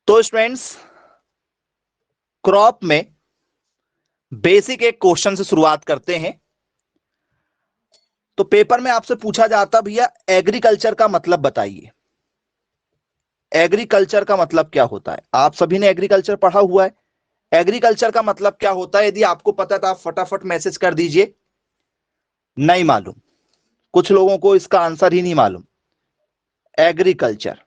तो students, crop में basic एक क्वेश्चन से शुरुआत करते हैं। तो पेपर में आपसे पूछा जाता, भैया एग्रीकल्चर का मतलब बताइए। एग्रीकल्चर का मतलब क्या होता है? आप सभी ने एग्रीकल्चर पढ़ा हुआ है। एग्रीकल्चर का मतलब क्या होता है? यदि आपको पता है तो आप फटाफट मैसेज कर दीजिए। नहीं मालूम, कुछ लोगों को इसका आंसर ही नहीं मालूम। एग्रीकल्चर,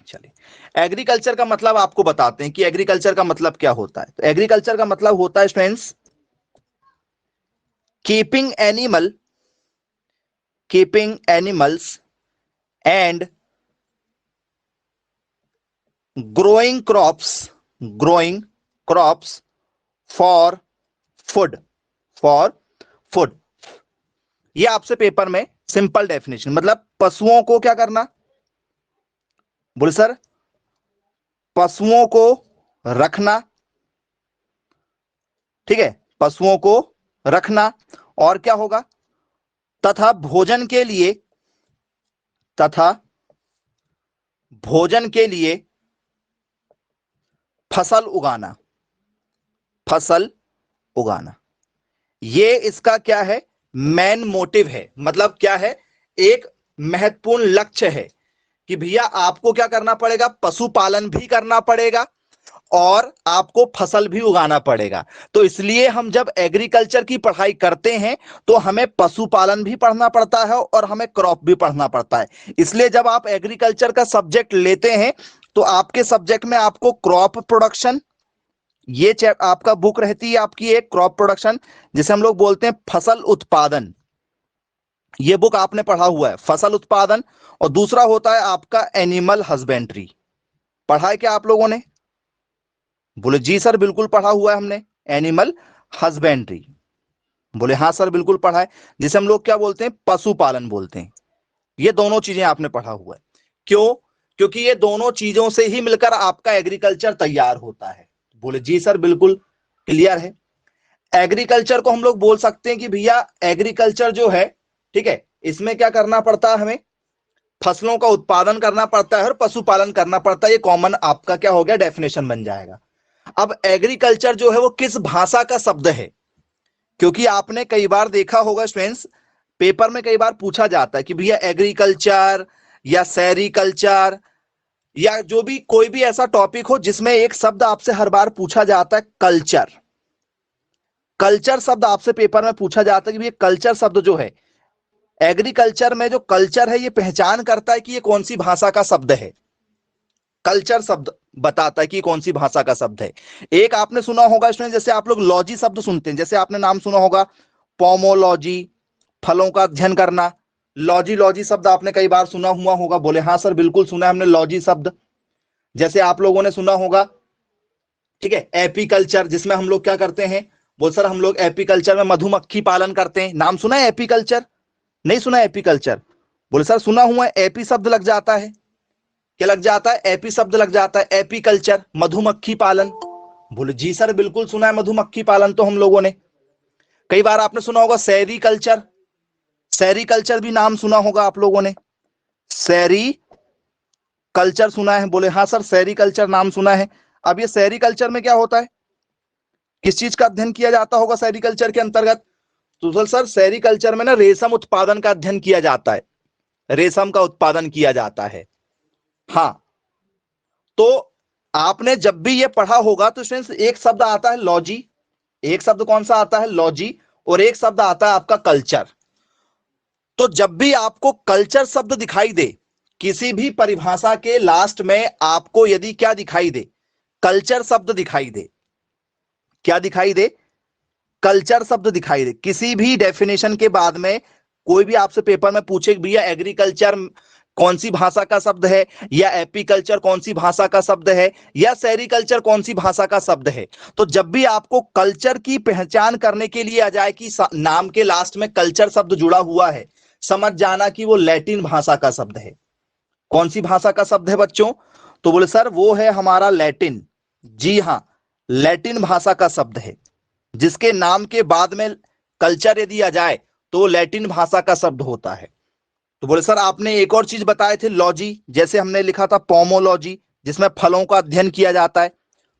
चलिए एग्रीकल्चर का मतलब आपको बताते हैं कि एग्रीकल्चर का मतलब क्या होता है। तो एग्रीकल्चर का मतलब होता है students, keeping animals and growing crops for food. ये आपसे पेपर में सिंपल डेफिनेशन, मतलब पशुओं को क्या करना, बोले सर, पशुओं को रखना, ठीक है, पशुओं को रखना और क्या होगा, तथा भोजन के लिए फसल उगाना। ये इसका क्या है, मेन मोटिव है। मतलब क्या है, एक महत्वपूर्ण लक्ष्य है कि भैया आपको क्या करना पड़ेगा, पशुपालन भी करना पड़ेगा और आपको फसल भी उगाना पड़ेगा। तो इसलिए हम जब एग्रीकल्चर की पढ़ाई करते हैं तो हमें पशुपालन भी पढ़ना पड़ता है और हमें क्रॉप भी पढ़ना पड़ता है। इसलिए जब आप एग्रीकल्चर का सब्जेक्ट लेते हैं तो आपके सब्जेक्ट में आपको क्रॉप प्रोडक्शन, ये आपका बुक रहती है आपकी एक क्रॉप प्रोडक्शन, जिसे हम लोग बोलते हैं फसल उत्पादन। ये बुक आपने पढ़ा हुआ है, फसल उत्पादन। और दूसरा होता है आपका एनिमल हस्बेंड्री। पढ़ा है क्या आप लोगों ने? बोले जी सर बिल्कुल पढ़ा हुआ है हमने, एनिमल हस्बेंड्री। बोले हाँ सर बिल्कुल पढ़ा है, जिसे हम लोग क्या बोलते हैं, पशुपालन बोलते हैं। ये दोनों चीजें आपने पढ़ा हुआ है। क्यों? क्योंकि ये दोनों चीजों से ही मिलकर आपका एग्रीकल्चर तैयार होता है। बोले जी सर बिल्कुल क्लियर है। एग्रीकल्चर को हम लोग बोल सकते हैं कि भैया एग्रीकल्चर जो है, ठीक है, इसमें क्या करना पड़ता है, हमें फसलों का उत्पादन करना पड़ता है और पशुपालन करना पड़ता है। ये कॉमन आपका क्या हो गया, डेफिनेशन बन जाएगा। अब एग्रीकल्चर जो है वो किस भाषा का शब्द है? क्योंकि आपने कई बार देखा होगा स्टूडेंट्स, पेपर में कई बार पूछा जाता है कि भैया एग्रीकल्चर या सेरिकल्चर या जो भी कोई भी ऐसा टॉपिक हो जिसमें एक शब्द आपसे हर बार पूछा जाता है, कल्चर शब्द आपसे पेपर में पूछा जाता है कि भैया कल्चर शब्द जो है, एग्रीकल्चर में जो कल्चर है ये पहचान करता है कि ये कौन सी भाषा का शब्द है। कल्चर शब्द बताता है कि कौन सी भाषा का शब्द है। एक आपने सुना होगा स्टूडेंट, जैसे आप लोग लॉजी शब्द सुनते हैं, जैसे आपने नाम सुना होगा पोमोलॉजी, फलों का अध्ययन करना। लॉजी शब्द आपने कई बार सुना हुआ होगा। बोले हाँ सर बिल्कुल सुना है हमने लॉजी शब्द। जैसे आप लोगों ने सुना होगा, ठीक है, एपीकल्चर, जिसमें हम लोग क्या करते हैं, बोल सर हम लोग एपीकल्चर में मधुमक्खी पालन करते हैं। नाम सुना है एपीकल्चर? नहीं सुना एपीकल्चर? बोले सर सुना हुआ है, एपी शब्द लग जाता है। क्या लग जाता है? एपी शब्द लग जाता है, एपीकल्चर, मधुमक्खी पालन। बोले जी सर बिल्कुल सुना है मधुमक्खी पालन तो हम लोगों ने। कई बार आपने सुना होगा सेरिकल्चर, सेरिकल्चर भी नाम सुना होगा आप लोगों ने। सेरिकल्चर सुना है? बोले हाँ सर सेरिकल्चर नाम सुना है। अब ये सेरिकल्चर में क्या होता है, किस चीज का अध्ययन किया जाता होगा सेरिकल्चर के अंतर्गत? तो सर सेरिकल्चर में ना रेशम उत्पादन का अध्ययन किया जाता है, रेशम का उत्पादन किया जाता है। हाँ, तो आपने जब भी ये पढ़ा होगा तो स्टूडेंट्स एक शब्द आता है लॉजी, एक शब्द कौन सा आता है, लॉजी, और एक शब्द आता है आपका कल्चर। तो जब भी आपको कल्चर शब्द दिखाई दे, किसी भी परिभाषा के लास्ट में आपको यदि क्या दिखाई दे, कल्चर शब्द दिखाई दे, क्या दिखाई दे, कल्चर शब्द दिखाई दे, किसी भी डेफिनेशन के बाद में कोई भी आपसे पेपर में पूछे भैया एग्रीकल्चर कौन सी भाषा का शब्द है, या एपीकल्चर कौन सी भाषा का शब्द है, या सेरिकल्चर कौन सी भाषा का शब्द है, तो जब भी आपको कल्चर की पहचान करने के लिए आ जाए कि नाम के लास्ट में कल्चर शब्द जुड़ा हुआ है, समझ जाना कि वो लैटिन भाषा का शब्द है। कौन सी भाषा का शब्द है बच्चों? तो बोले सर वो है हमारा लैटिन। जी हां, लैटिन भाषा का शब्द है, जिसके नाम के बाद में कल्चर यदि आ जाए तो लैटिन भाषा का शब्द होता है। तो बोले सर आपने एक और चीज बताए थे लॉजी, जैसे हमने लिखा था पोमोलॉजी, जिसमें फलों का अध्ययन किया जाता है।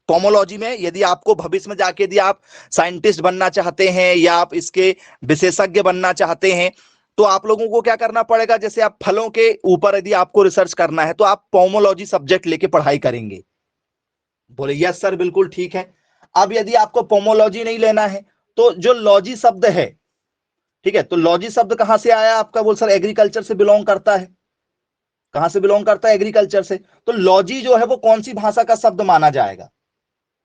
पोमोलॉजी में यदि आपको भविष्य में जाके यदि आप साइंटिस्ट बनना चाहते हैं या आप इसके विशेषज्ञ बनना चाहते हैं तो आप लोगों को क्या करना पड़ेगा, जैसे आप फलों के ऊपर यदि आपको रिसर्च करना है तो आप पोमोलॉजी सब्जेक्ट लेके पढ़ाई करेंगे। बोले यस सर बिल्कुल ठीक है। अब यदि आपको पोमोलॉजी नहीं लेना है तो जो लॉजी शब्द है, ठीक है, तो लॉजी शब्द कहां से आया आपका, बोल सर एग्रीकल्चर से बिलोंग करता है। कहां से बिलोंग करता है, एग्रीकल्चर से। तो लॉजी जो है वो कौन सी भाषा का शब्द माना जाएगा,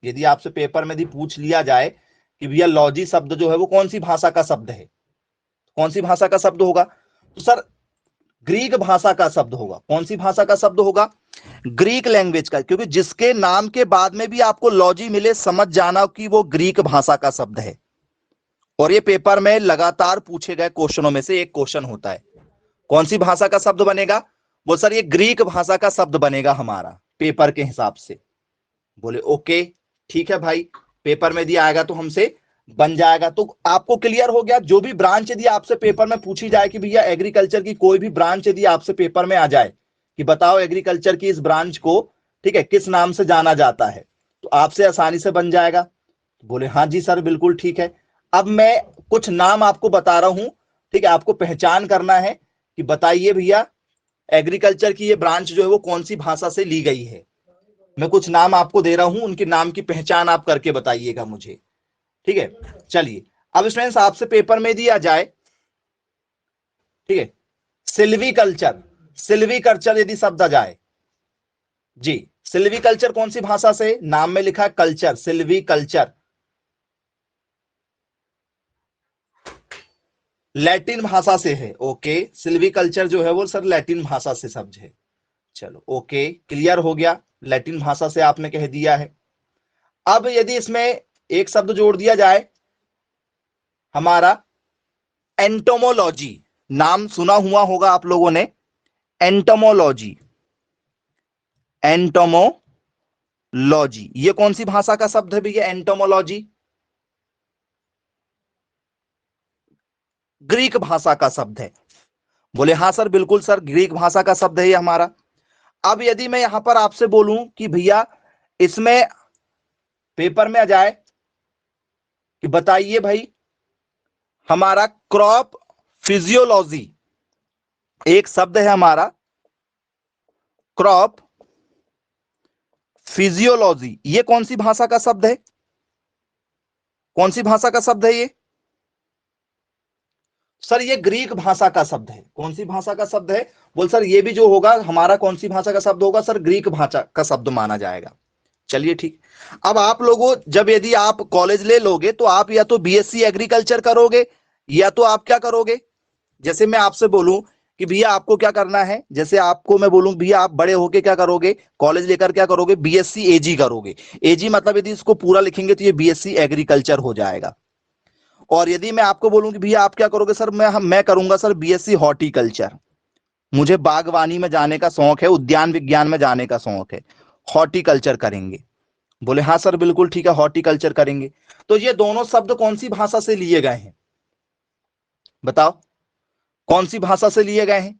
यदि आपसे पेपर में यदि पूछ लिया जाए कि भैया लॉजी शब्द जो है वो कौन सी भाषा का शब्द है, कौन सी भाषा का शब्द होगा, तो सर ग्रीक भाषा का शब्द होगा। कौन सी भाषा का शब्द होगा, ग्रीक लैंग्वेज का, क्योंकि जिसके नाम के बाद में भी आपको लॉजी मिले समझ जाना कि वो ग्रीक भाषा का शब्द है। और ये पेपर में लगातार पूछे गए क्वेश्चनों में से एक क्वेश्चन होता है। कौन सी भाषा का शब्द बनेगा, वो सर ये ग्रीक भाषा का शब्द बनेगा हमारा पेपर के हिसाब से। बोले ओके ठीक है भाई, पेपर में दिया आएगा तो हमसे बन जाएगा। तो आपको क्लियर हो गया, जो भी ब्रांच यदि आपसे पेपर में पूछी जाए कि भैया एग्रीकल्चर की कोई भी ब्रांच यदि आपसे पेपर में आ जाए कि बताओ एग्रीकल्चर की इस ब्रांच को, ठीक है, किस नाम से जाना जाता है, तो आपसे आसानी से बन जाएगा। बोले हाँ जी सर बिल्कुल ठीक है। अब मैं कुछ नाम आपको बता रहा हूं, ठीक है, आपको पहचान करना है कि बताइए भैया एग्रीकल्चर की ये ब्रांच जो है वो कौन सी भाषा से ली गई है। मैं कुछ नाम आपको दे रहा हूं, उनके नाम की पहचान आप करके बताइएगा मुझे, ठीक है। चलिए अब स्टूडेंट्स आपसे पेपर में दिया जाए, ठीक है, सिल्वीकल्चर, सिल्वीकल्चर यदि शब्द आ जाए जी, सिल्वीकल्चर कौन सी भाषा से, नाम में लिखा है कल्चर, सिल्वीकल्चर लैटिन भाषा से है। ओके, सिल्वीकल्चर जो है वो सर लैटिन भाषा से शब्द है। चलो ओके क्लियर हो गया, लैटिन भाषा से आपने कह दिया है। अब यदि इसमें एक शब्द जोड़ दिया जाए हमारा एंटोमोलॉजी, नाम सुना हुआ होगा आप लोगों ने, एंटोमोलॉजी, एंटोमोलॉजी ये कौन सी भाषा का शब्द है भैया, एंटोमोलॉजी ग्रीक भाषा का शब्द है। बोले हाँ सर बिल्कुल सर ग्रीक भाषा का शब्द है ये हमारा। अब यदि मैं यहां पर आपसे बोलूं कि भैया इसमें पेपर में आ जाए कि बताइए भाई हमारा क्रॉप फिजियोलॉजी, एक शब्द है हमारा क्रॉप फिजियोलॉजी, ये कौन सी भाषा का शब्द है, कौन सी भाषा का शब्द है ये, सर ये ग्रीक भाषा का शब्द है। कौन सी भाषा का शब्द है, बोल सर ये भी जो होगा हमारा कौन सी भाषा का शब्द होगा, सर ग्रीक भाषा का शब्द माना जाएगा। चलिए ठीक। अब आप लोगों जब यदि आप कॉलेज ले लोगे तो आप या तो बीएससी एग्रीकल्चर करोगे या तो आप क्या करोगे, जैसे मैं आपसे बोलूं कि भैया आपको क्या करना है, जैसे आपको मैं बोलूं भैया आप बड़े होके क्या करोगे, कॉलेज लेकर क्या करोगे, बीएससी एजी करोगे। एजी मतलब यदि इसको पूरा लिखेंगे तो ये बीएससी एग्रीकल्चर हो जाएगा। और यदि मैं आपको बोलूं कि भैया आप क्या करोगे, सर मैं करूंगा सर बीएससी हॉर्टिकल्चर, मुझे बागवानी में जाने का शौक है, उद्यान विज्ञान में जाने का शौक है, हॉर्टिकल्चर करेंगे। बोले हाँ सर बिल्कुल ठीक है हॉर्टिकल्चर करेंगे। तो ये दोनों शब्द कौन सी भाषा से लिए गए हैं, बताओ कौन सी भाषा से लिए गए हैं,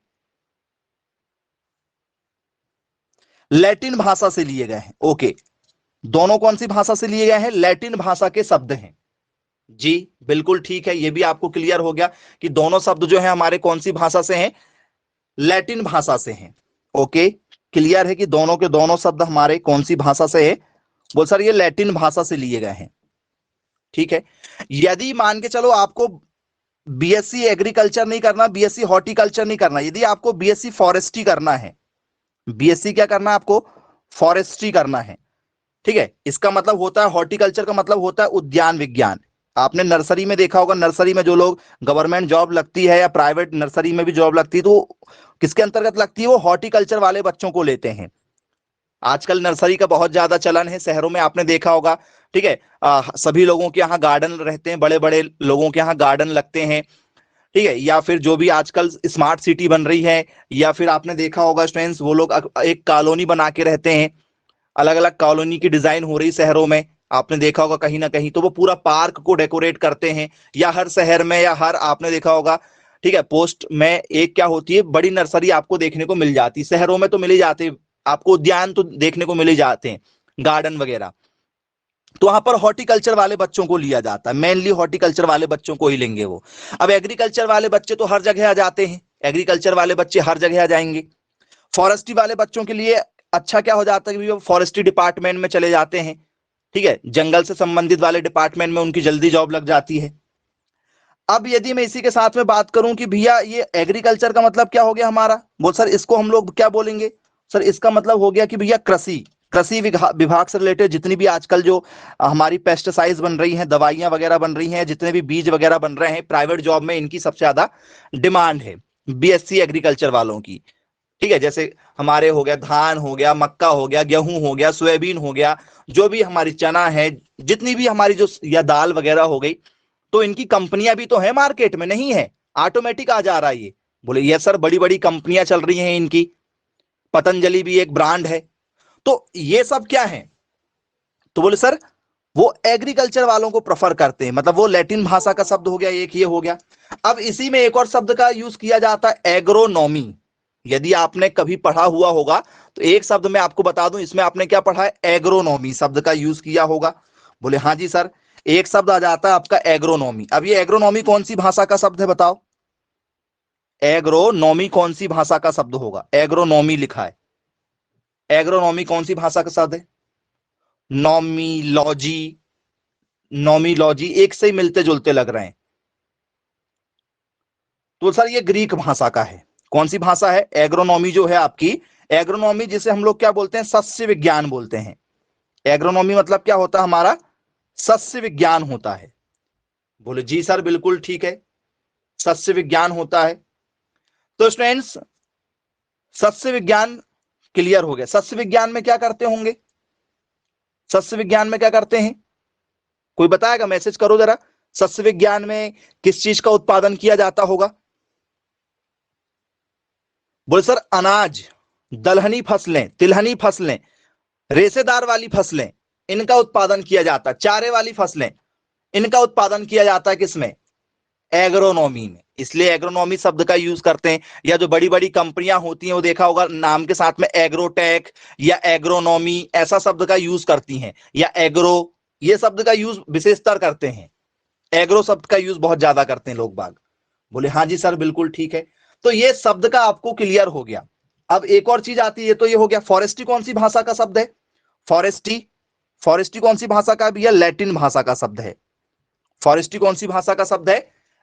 लैटिन भाषा से लिए गए हैं। ओके, दोनों कौन सी भाषा से लिए गए हैं, लैटिन भाषा के शब्द हैं। जी बिल्कुल ठीक है, ये भी आपको क्लियर हो गया कि दोनों शब्द जो है हमारे कौन सी भाषा से हैं, लैटिन भाषा से हैं। ओके क्लियर है कि दोनों के दोनों शब्द हमारे कौन सी भाषा से है, बोल सर ये लैटिन भाषा से लिए गए हैं। ठीक है, यदि मान के चलो आपको बीएससी एग्रीकल्चर नहीं करना, बीएससी हॉर्टिकल्चर नहीं करना, यदि आपको बीएससी फॉरेस्ट्री करना है, बीएससी क्या करना है आपको, फॉरेस्ट्री करना है, ठीक है, इसका मतलब होता है हॉर्टिकल्चर का मतलब होता है उद्यान विज्ञान। आपने नर्सरी में देखा होगा, नर्सरी में जो लोग गवर्नमेंट जॉब लगती है या प्राइवेट नर्सरी में भी जॉब लगती है तो किसके अंतर्गत लगती है, वो हॉर्टिकल्चर वाले बच्चों को लेते हैं। आजकल नर्सरी का बहुत ज्यादा चलन है, शहरों में आपने देखा होगा, ठीक है, सभी लोगों के यहाँ गार्डन रहते हैं, बड़े बड़े लोगों के यहाँ गार्डन लगते हैं, ठीक है, या फिर जो भी आजकल स्मार्ट सिटी बन रही है, या फिर आपने देखा होगा स्टूडेंट्स वो लोग एक कॉलोनी बना के रहते हैं, अलग अलग कॉलोनी की डिजाइन हो रही शहरों में, आपने देखा होगा कहीं ना कहीं, तो वो पूरा पार्क को डेकोरेट करते हैं, या हर शहर में या हर आपने देखा होगा, ठीक है, पोस्ट में एक क्या होती है, बड़ी नर्सरी आपको देखने को मिल जाती है, शहरों में तो मिल ही जाती, आपको उद्यान तो देखने को मिल ही जाते हैं, गार्डन वगैरह, तो वहां पर हॉर्टिकल्चर वाले बच्चों को लिया जाता है, मेनली हॉर्टिकल्चर वाले बच्चों को ही लेंगे वो। अब एग्रीकल्चर वाले बच्चे तो हर जगह आ जाते हैं, एग्रीकल्चर वाले बच्चे हर जगह आ जाएंगे। फॉरेस्ट्री वाले बच्चों के लिए अच्छा क्या हो जाता है कि वो फॉरेस्ट्री डिपार्टमेंट में चले जाते हैं, ठीक है, जंगल से संबंधित वाले डिपार्टमेंट में उनकी जल्दी जॉब लग जाती है। अब यदि मैं इसी के साथ में बात करूं कि भैया ये एग्रीकल्चर का मतलब क्या हो गया हमारा, बोल सर इसको हम लोग क्या बोलेंगे, सर इसका मतलब हो गया कि भैया कृषि, कृषि विभाग से रिलेटेड जितनी भी आजकल जो हमारी पेस्टिसाइड्स बन रही हैं, दवाइयां वगैरह बन रही हैं, जितने भी बीज वगैरह बन रहे हैं, प्राइवेट जॉब में इनकी सबसे ज्यादा डिमांड है, बीएससी एग्रीकल्चर वालों की, ठीक है। जैसे हमारे हो गया धान, हो गया मक्का, हो गया गेहूं, हो गया सोयाबीन, हो गया जो भी हमारी चना है, जितनी भी हमारी जो या दाल वगैरह हो गई, तो इनकी कंपनियां भी तो है मार्केट में, नहीं है ऑटोमेटिक आ जा रहा है ये। बोले ये सर बड़ी बड़ी कंपनियां चल रही हैं इनकी, पतंजलि भी एक ब्रांड है, तो ये सब क्या है, तो बोले सर वो एग्रीकल्चर वालों को प्रेफर करते हैं, मतलब वो लैटिन भाषा का शब्द हो गया, एक ये हो गया। अब इसी में एक और शब्द का यूज किया जाता है, एग्रोनॉमी। यदि आपने कभी पढ़ा हुआ होगा तो एक शब्द मैं आपको बता दूं, इसमें आपने क्या पढ़ा है, एग्रोनॉमी शब्द का यूज किया होगा। बोले हाँ जी सर, एक शब्द आ जाता है आपका एग्रोनॉमी। अब ये एग्रोनॉमी कौन सी भाषा का शब्द है बताओ, एग्रोनॉमी कौन सी भाषा का शब्द होगा, एग्रोनॉमी लिखा है, एग्रोनॉमी कौन सी भाषा का शब्द है, नॉमीलॉजी, नॉमीलॉजी एक से ही मिलते जुलते लग रहे हैं, तो सर ये ग्रीक भाषा का है। कौन सी भाषा है, एग्रोनॉमी जो है आपकी, एग्रोनॉमी जिसे हम लोग क्या बोलते हैं, सस्य विज्ञान बोलते हैं। एग्रोनॉमी मतलब क्या होता है हमारा, सस्य विज्ञान होता है। बोले जी सर बिल्कुल ठीक है, सस्य विज्ञान होता है। तो स्टूडेंट्स सस्य विज्ञान क्लियर हो गया। सस्य विज्ञान में क्या करते होंगे, सस्य विज्ञान में क्या करते हैं, कोई बताएगा, मैसेज करो जरा, सस्य विज्ञान में किस चीज का उत्पादन किया जाता होगा। बोले सर अनाज, दलहनी फसलें, तिलहनी फसलें, रेशेदार वाली फसलें, इनका उत्पादन किया जाता है, चारे वाली फसलें, इनका उत्पादन किया जाता है किसमें, एग्रोनॉमी में। इसलिए एग्रोनॉमी शब्द का यूज करते हैं। या जो बड़ी बड़ी कंपनियां होती हैं वो देखा होगा नाम के साथ में एग्रोटेक या एग्रोनॉमी ऐसा शब्द का यूज करती हैं, या एग्रो, ये शब्द का यूज विशेषतर करते हैं, एग्रो शब्द का यूज बहुत ज्यादा करते हैं लोग बाग। बोले हाँ जी सर बिल्कुल ठीक है, तो ये शब्द का आपको क्लियर हो गया। अब एक और चीज आती है, तो ये हो गया फॉरेस्ट्री कौन सी भाषा का शब्द है, फॉरेस्ट्री, फॉरेस्ट्री कौन सी भाषा का भी है, लैटिन भाषा का शब्द है। फॉरेस्ट्री कौन सी भाषा का शब्द है,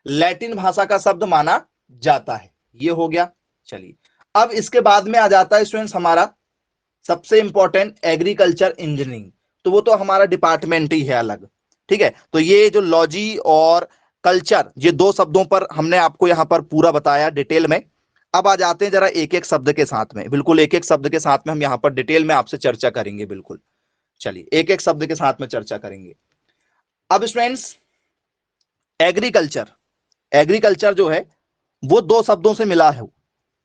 लैटिन भाषा का शब्द माना जाता है। ये हो गया। चलिए अब इसके बाद में आ जाता है स्टूडेंट्स हमारा सबसे इंपॉर्टेंट एग्रीकल्चर इंजीनियरिंग, तो वो तो हमारा डिपार्टमेंट ही है अलग, ठीक है। तो ये जो लॉजी और कल्चर, ये दो शब्दों पर हमने आपको यहां पर पूरा बताया डिटेल में। अब आ जाते हैं जरा एक एक शब्द के साथ में, बिल्कुल एक एक शब्द के साथ में हम यहां पर डिटेल में आपसे चर्चा करेंगे, बिल्कुल। चलिए एक एक शब्द के साथ में चर्चा करेंगे। अब स्टूडेंट्स एग्रीकल्चर, एग्रीकल्चर जो है वो दो शब्दों से मिला है,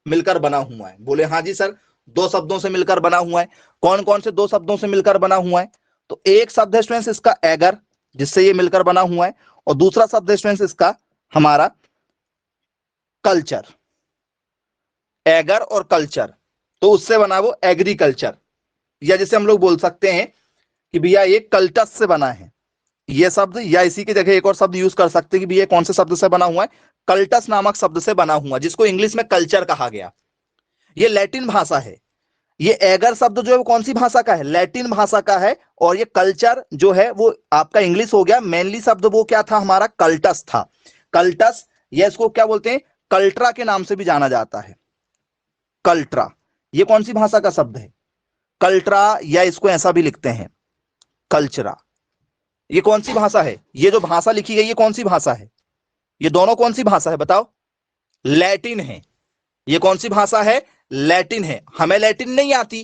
मिलकर बना हुआ है। बोले हाँ जी सर, दो शब्दों से मिलकर बना हुआ है। कौन कौन से दो शब्दों से मिलकर बना हुआ है, तो एक शब्द है स्टूडेंट्स इसका एगर, जिससे ये मिलकर बना हुआ है, और दूसरा शब्द है स्टूडेंट्स इसका हमारा कल्चर, एगर और कल्चर, तो उससे बना वो एग्रीकल्चर। या जैसे हम लोग बोल सकते हैं कि भैया ये कल्टस से बना है ये शब्द, या इसी की जगह एक और शब्द यूज कर सकते हैं कि भैया कौन से शब्द से बना हुआ है, कल्टस नामक शब्द से बना हुआ, जिसको इंग्लिश में कल्चर कहा गया। ये लैटिन भाषा है। ये एगर शब्द जो है वो कौन सी भाषा का है, लैटिन भाषा का है। और ये कल्चर जो है वो आपका इंग्लिश हो गया। मेनली शब्द वो क्या था हमारा, कल्टस था, कल्टस, या इसको क्या बोलते हैं, कल्ट्रा के नाम से भी जाना जाता है, कल्ट्रा। ये कौन सी भाषा का शब्द है, कल्ट्रा, या इसको ऐसा भी लिखते हैं कल्चरा। ये कौन सी भाषा है, ये जो भाषा लिखी गई ये कौन सी भाषा है, ये दोनों कौन सी भाषा है बताओ, लैटिन है। ये कौन सी भाषा है, लैटिन है। हमें लैटिन नहीं आती,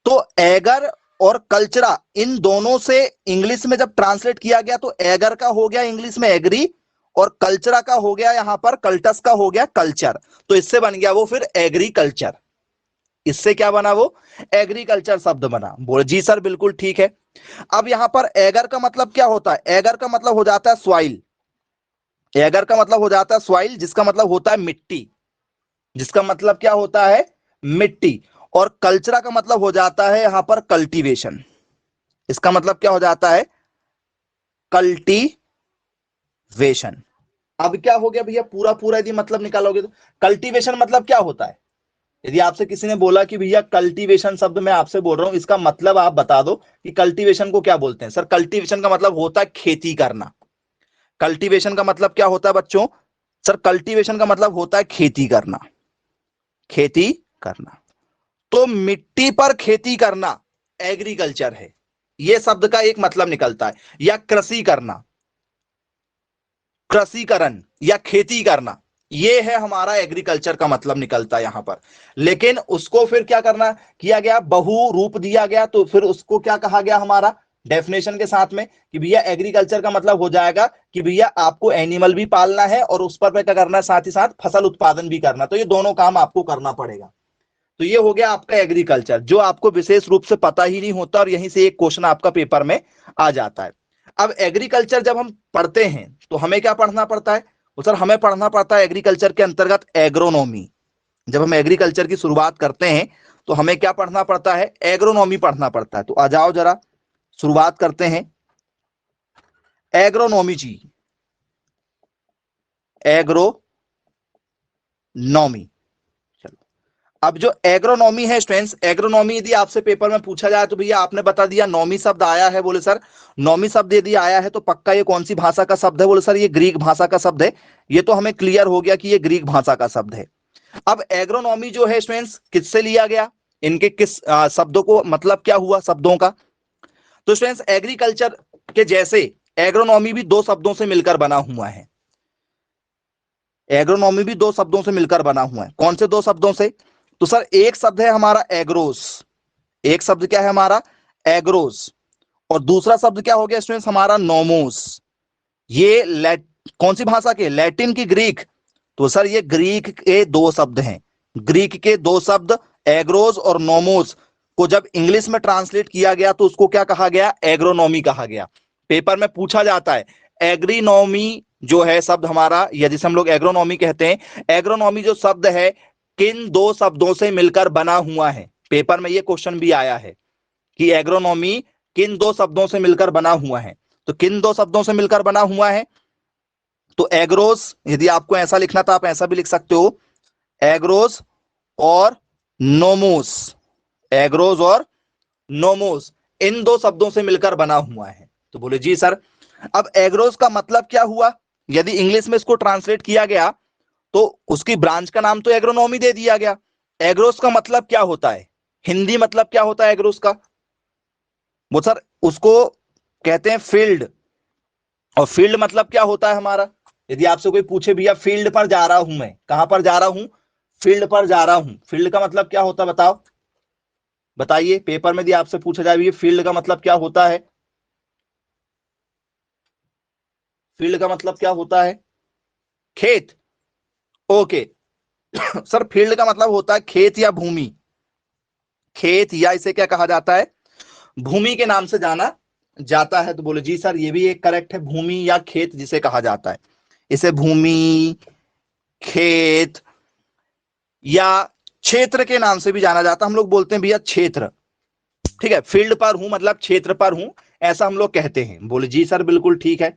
तो एगर और कल्चरा इन दोनों से इंग्लिश में जब ट्रांसलेट किया गया तो एगर का हो गया इंग्लिश में एग्री, और कल्चरा का हो गया यहां पर, कल्टस का हो गया कल्चर। तो इससे बन गया वो फिर एग्रीकल्चर। इससे क्या बना, वो एग्रीकल्चर शब्द बना। बोले जी सर बिल्कुल ठीक है। अब यहां पर एगर का मतलब क्या होता है, एगर का मतलब हो जाता है स्वाइल, एगर का मतलब हो जाता है स्वाइल, जिसका मतलब होता है मिट्टी, जिसका मतलब क्या होता है, मिट्टी। और कल्चरा का मतलब हो जाता है यहां पर कल्टीवेशन। इसका मतलब क्या हो जाता है? कल्टीवेशन। अब क्या हो गया भैया, पूरा पूरा यदि मतलब निकालोगे तो कल्टीवेशन मतलब क्या होता है? यदि आपसे किसी ने बोला कि भैया कल्टीवेशन शब्द मैं आपसे बोल रहा हूं, इसका मतलब आप बता दो कि कल्टीवेशन को क्या बोलते हैं। सर कल्टीवेशन का मतलब होता है खेती करना। कल्टीवेशन का मतलब क्या होता है बच्चों? सर कल्टीवेशन का मतलब होता है खेती करना, खेती करना। तो मिट्टी पर खेती करना एग्रीकल्चर है, यह शब्द का एक मतलब निकलता है। या कृषि करना, कृषिकरण या खेती करना, ये है हमारा एग्रीकल्चर का मतलब निकलता है यहां पर। लेकिन उसको फिर क्या करना किया गया, बहु रूप दिया गया, तो फिर उसको क्या कहा गया हमारा डेफिनेशन के साथ में कि भैया एग्रीकल्चर का मतलब हो जाएगा कि भैया आपको एनिमल भी पालना है और उस पर क्या करना है, साथ ही साथ फसल उत्पादन भी करना। तो ये दोनों काम आपको करना पड़ेगा। तो ये हो गया आपका एग्रीकल्चर, जो आपको विशेष रूप से पता ही नहीं होता और यहीं से एक क्वेश्चन आपका पेपर में आ जाता है। अब एग्रीकल्चर जब हम पढ़ते हैं तो हमें क्या पढ़ना पड़ता है? तो सर हमें पढ़ना पड़ता है एग्रीकल्चर के अंतर्गत एग्रोनॉमी। जब हम एग्रीकल्चर की शुरुआत करते हैं तो हमें क्या पढ़ना पड़ता है? एग्रोनॉमी पढ़ना पड़ता है। तो आ जाओ जरा शुरुआत करते हैं एग्रोनॉमी जी, एग्रोनॉमी। अब जो एग्रोनॉमी है स्टूडेंट्स, एग्रोनॉमी यदि आपसे पेपर में पूछा जाए तो भैया आपने बता दिया नॉमी शब्द आया है, बोले सर नॉमी शब्द यदि आया है तो पक्का ये कौन सी भाषा का शब्द है? बोले सर ये ग्रीक भाषा का शब्द है। ये तो हमें क्लियर हो गया कि ये ग्रीक भाषा का शब्द है। अब एग्रोनॉमी जो है स्टूडेंट्स किससे लिया गया, इनके किस शब्दों को मतलब क्या हुआ शब्दों का? तो स्टूडेंट्स एग्रीकल्चर के जैसे एग्रोनॉमी भी दो शब्दों से मिलकर बना हुआ है। एग्रोनॉमी भी दो शब्दों से मिलकर बना हुआ है। कौन से दो शब्दों से? तो सर एक शब्द है हमारा एग्रोस, एक शब्द क्या है हमारा? एग्रोस। और दूसरा शब्द क्या हो गया स्टूडेंट्स हमारा? नोमोस। ये कौन सी भाषा के? लैटिन की, ग्रीक। तो सर ये ग्रीक के दो शब्द हैं, ग्रीक के दो शब्द एग्रोस और नोमोस को जब इंग्लिश में ट्रांसलेट किया गया तो उसको क्या कहा गया? एग्रोनॉमी कहा गया। पेपर में पूछा जाता है एग्रीनॉमी जो है शब्द हमारा, या जिसे हम लोग एग्रोनॉमी कहते हैं, एग्रोनॉमी जो शब्द है किन दो शब्दों से मिलकर बना हुआ है? पेपर में यह क्वेश्चन भी आया है कि एग्रोनॉमी किन दो शब्दों से मिलकर बना हुआ है। तो किन दो शब्दों से मिलकर बना हुआ है? तो एग्रोस, यदि आपको ऐसा लिखना था आप ऐसा भी लिख सकते हो, एग्रोस और नोमोस। एग्रोस और नोमोस इन दो शब्दों से मिलकर बना हुआ है। तो बोले जी सर अब एग्रोस का मतलब क्या हुआ? यदि इंग्लिश में इसको ट्रांसलेट किया गया तो उसकी ब्रांच का नाम तो एग्रोनॉमी दे दिया गया। एग्रोस का मतलब क्या होता है? हिंदी मतलब क्या होता है एग्रोस का? वो सर उसको कहते हैं फील्ड। और फील्ड मतलब क्या होता है हमारा? यदि आपसे कोई पूछे भैया फील्ड पर जा रहा हूं, मैं कहां पर जा रहा हूं? फील्ड पर जा रहा हूं, फील्ड का मतलब क्या होता है बताओ, बताइए। पेपर में यदि आपसे पूछा जाए ये फील्ड का मतलब क्या होता है? फील्ड का मतलब क्या होता है? खेत। ओके। सर फील्ड का मतलब होता है खेत या भूमि, खेत या इसे क्या कहा जाता है? भूमि के नाम से जाना जाता है। तो बोले जी सर ये भी एक करेक्ट है, भूमि या खेत जिसे कहा जाता है, इसे भूमि, खेत या क्षेत्र के नाम से भी जाना जाता है। हम लोग बोलते हैं भैया क्षेत्र, ठीक है। फील्ड पर हूं मतलब क्षेत्र पर हूं, ऐसा हम लोग कहते हैं। बोले जी सर बिल्कुल ठीक है।